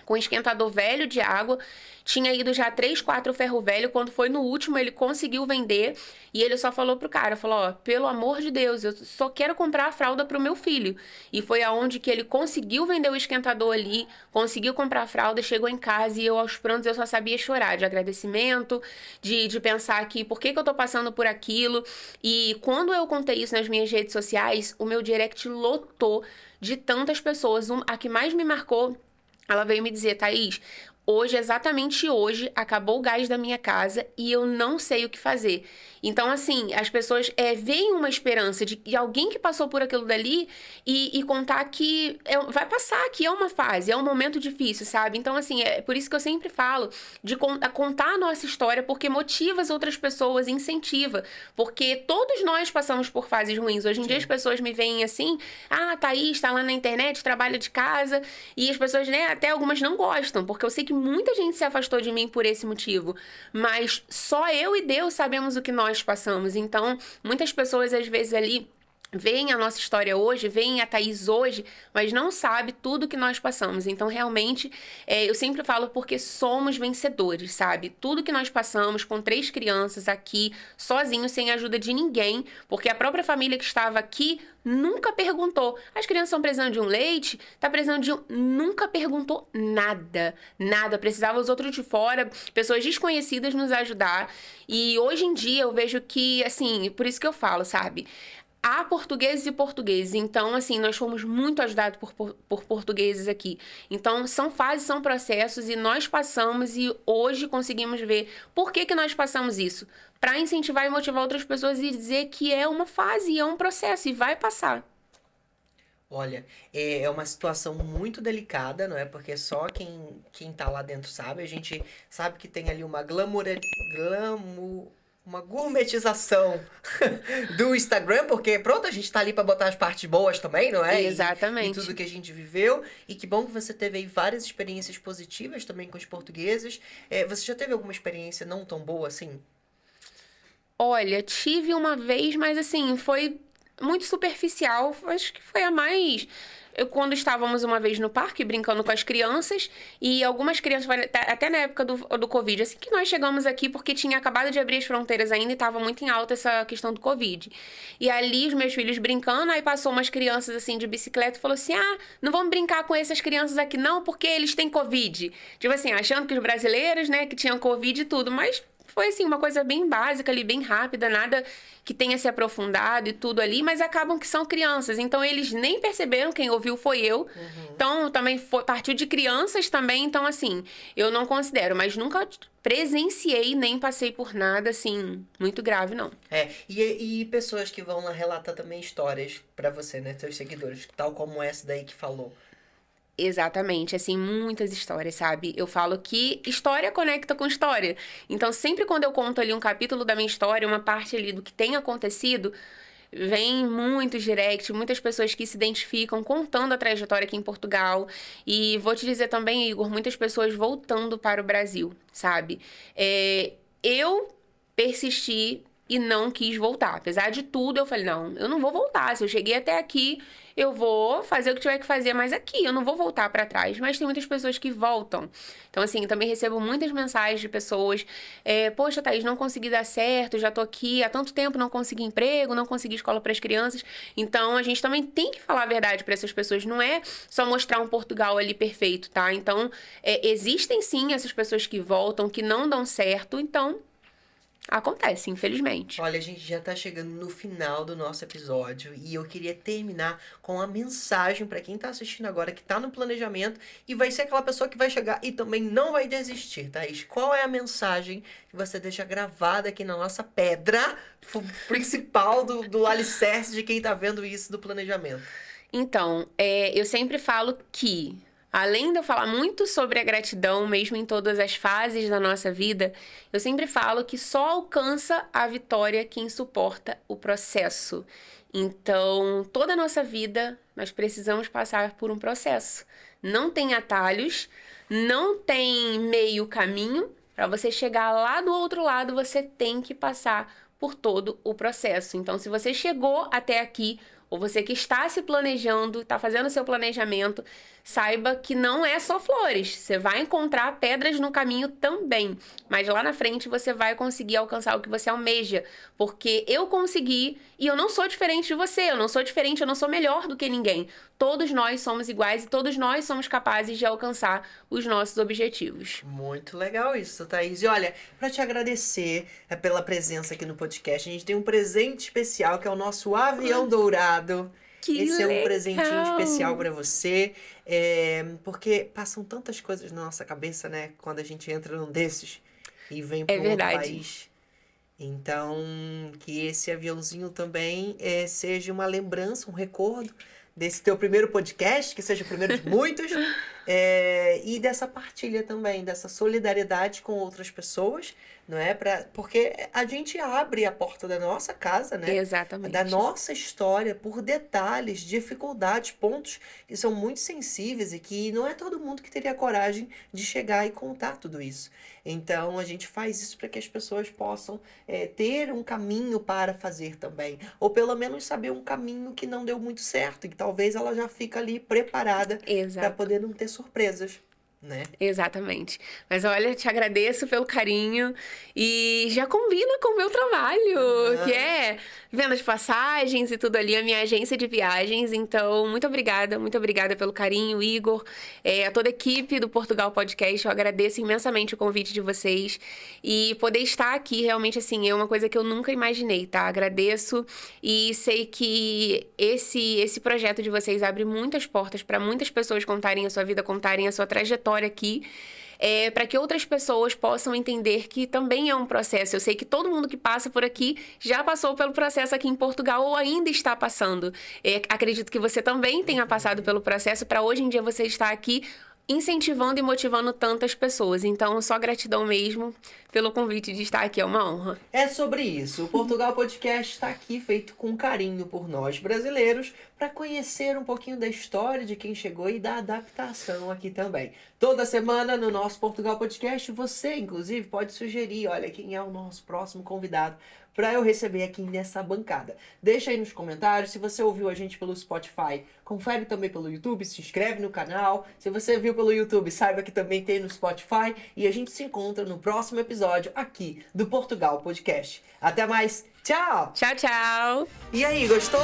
com um esquentador velho de água, tinha ido já 3, 4 ferro velho, quando foi no último ele conseguiu vender, e ele só falou pro cara, falou, ó, pelo amor de Deus, eu só quero comprar a fralda pro meu filho. E foi aonde que ele conseguiu vender o esquentador ali, conseguiu comprar a fralda, chegou em casa e eu aos prantos eu só sabia chorar, de agradecimento, de pensar que por que eu tô passando por aquilo. E quando eu contei isso nas minhas redes sociais, o meu direct lotou de tantas pessoas. A que mais me marcou, ela veio me dizer, Thaís, hoje, exatamente hoje, acabou o gás da minha casa e eu não sei o que fazer. Então, assim, as pessoas veem uma esperança de alguém que passou por aquilo dali e contar que vai passar, que é uma fase, é um momento difícil, sabe? Então, assim, é por isso que eu sempre falo de contar a nossa história, porque motiva as outras pessoas, incentiva. Porque todos nós passamos por fases ruins. Hoje em dia as pessoas me veem assim, Thaís tá lá na internet, trabalha de casa, e as pessoas, né, até algumas não gostam, porque eu sei que muita gente se afastou de mim por esse motivo. Mas só eu e Deus sabemos o que nós passamos. Então, muitas pessoas às vezes ali veem a nossa história hoje, veem a Thaís hoje, mas não sabe tudo que nós passamos. Então, realmente, eu sempre falo porque somos vencedores, sabe? Tudo que nós passamos com 3 crianças aqui, sozinhos, sem a ajuda de ninguém, porque a própria família que estava aqui nunca perguntou. As crianças estão precisando de um leite? Tá precisando de um... Nunca perguntou nada. Nada. Precisava os outros de fora, pessoas desconhecidas nos ajudar. E hoje em dia eu vejo que, assim, por isso que eu falo, sabe? Há portugueses e portugueses, então, assim, nós fomos muito ajudados por portugueses aqui. Então, são fases, são processos, e nós passamos e hoje conseguimos ver por que nós passamos isso. Para incentivar e motivar outras pessoas e dizer que é uma fase, é um processo e vai passar. Olha, é uma situação muito delicada, não é? Porque só quem tá lá dentro sabe. A gente sabe que tem ali uma uma gourmetização do Instagram, porque pronto, a gente tá ali pra botar as partes boas também, não é? Exatamente. E tudo que a gente viveu. E que bom que você teve aí várias experiências positivas também com os portugueses. Você já teve alguma experiência não tão boa assim? Olha, tive uma vez, mas assim, foi muito superficial. Acho que foi a mais... Quando estávamos uma vez no parque brincando com as crianças, e algumas crianças, até na época do Covid, assim que nós chegamos aqui, porque tinha acabado de abrir as fronteiras ainda e estava muito em alta essa questão do Covid. E ali os meus filhos brincando, aí passou umas crianças assim de bicicleta e falou assim, não vamos brincar com essas crianças aqui não, porque eles têm Covid. Tipo assim, achando que os brasileiros, né, que tinham Covid e tudo, mas... Foi, assim, uma coisa bem básica ali, bem rápida, nada que tenha se aprofundado e tudo ali, mas acabam que são crianças. Então, eles nem perceberam, quem ouviu foi eu. Então, também partiu de crianças também. Então, assim, eu não considero, mas nunca presenciei, nem passei por nada, assim, muito grave, não. E pessoas que vão lá relatar também histórias pra você, né? Seus seguidores, tal como essa daí que falou. Exatamente, assim, muitas histórias, sabe? Eu falo que história conecta com história. Então, sempre quando eu conto ali um capítulo da minha história, uma parte ali do que tem acontecido, vem muitos direct, muitas pessoas que se identificam contando a trajetória aqui em Portugal. E vou te dizer também, Igor, muitas pessoas voltando para o Brasil, sabe? Eu persisti e não quis voltar. Apesar de tudo, eu falei, não, eu não vou voltar. Se eu cheguei até aqui, eu vou fazer o que tiver que fazer, mas aqui, eu não vou voltar pra trás. Mas tem muitas pessoas que voltam. Então, assim, eu também recebo muitas mensagens de pessoas, poxa, Thaís, não consegui dar certo, já tô aqui há tanto tempo, não consegui emprego, não consegui escola pras crianças. Então, a gente também tem que falar a verdade pra essas pessoas. Não é só mostrar um Portugal ali perfeito, tá? Então, existem sim essas pessoas que voltam, que não dão certo, então... Acontece, infelizmente. Olha, a gente já tá chegando no final do nosso episódio e eu queria terminar com a mensagem pra quem tá assistindo agora, que tá no planejamento e vai ser aquela pessoa que vai chegar e também não vai desistir, Thaís. Qual é a mensagem que você deixa gravada aqui na nossa pedra principal do alicerce de quem tá vendo isso do planejamento? Então, eu sempre falo que além de eu falar muito sobre a gratidão, mesmo em todas as fases da nossa vida, eu sempre falo que só alcança a vitória quem suporta o processo. Então, toda a nossa vida, nós precisamos passar por um processo. Não tem atalhos, não tem meio caminho. Para você chegar lá do outro lado, você tem que passar por todo o processo. Então, se você chegou até aqui, ou você que está se planejando, está fazendo o seu planejamento, saiba que não é só flores. Você vai encontrar pedras no caminho também. Mas lá na frente você vai conseguir alcançar o que você almeja. Porque eu consegui e eu não sou diferente de você. Eu não sou diferente, eu não sou melhor do que ninguém. Todos nós somos iguais e todos nós somos capazes de alcançar os nossos objetivos. Muito legal isso, Thaís. E olha, para te agradecer pela presença aqui no podcast, a gente tem um presente especial que é o nosso avião dourado. Que Esse legal. é um presentinho especial para você, porque passam tantas coisas na nossa cabeça, né? Quando a gente entra num desses e vem para outro verdade. país. Então, que esse aviãozinho também seja uma lembrança, um recordo desse teu primeiro podcast, que seja o primeiro de muitos, e dessa partilha também, dessa solidariedade com outras pessoas, não é? Porque a gente abre a porta da nossa casa, né? Exatamente. Da nossa história por detalhes, dificuldades, pontos que são muito sensíveis e que não é todo mundo que teria coragem de chegar e contar tudo isso. Então, a gente faz isso para que as pessoas possam ter um caminho para fazer também. Ou pelo menos saber um caminho que não deu muito certo e que talvez ela já fica ali preparada para Exato. poder não ter surpresas, né? Exatamente. Mas olha, te agradeço pelo carinho e já combina com o meu trabalho, que é venda de passagens e tudo ali, a minha agência de viagens. Então, muito obrigada pelo carinho, Igor, a toda a equipe do Portugal Podcast. Eu agradeço imensamente o convite de vocês e poder estar aqui realmente, assim, é uma coisa que eu nunca imaginei, tá? Agradeço e sei que esse projeto de vocês abre muitas portas para muitas pessoas contarem a sua vida, contarem a sua trajetória aqui, para que outras pessoas possam entender que também é um processo. Eu sei que todo mundo que passa por aqui já passou pelo processo aqui em Portugal ou ainda está passando. Acredito que você também tenha passado pelo processo para hoje em dia você estar aqui incentivando e motivando tantas pessoas. Então, só gratidão mesmo pelo convite de estar aqui, é uma honra. É sobre isso. O Portugal Podcast está aqui feito com carinho por nós brasileiros para conhecer um pouquinho da história de quem chegou e da adaptação aqui também. Toda semana no nosso Portugal Podcast, você, inclusive, pode sugerir, olha, quem é o nosso próximo convidado para eu receber aqui nessa bancada. Deixa aí nos comentários. Se você ouviu a gente pelo Spotify, confere também pelo YouTube, se inscreve no canal. Se você viu pelo YouTube, saiba que também tem no Spotify. E a gente se encontra no próximo episódio aqui do Portugal Podcast. Até mais. Tchau! Tchau, tchau! E aí, gostou?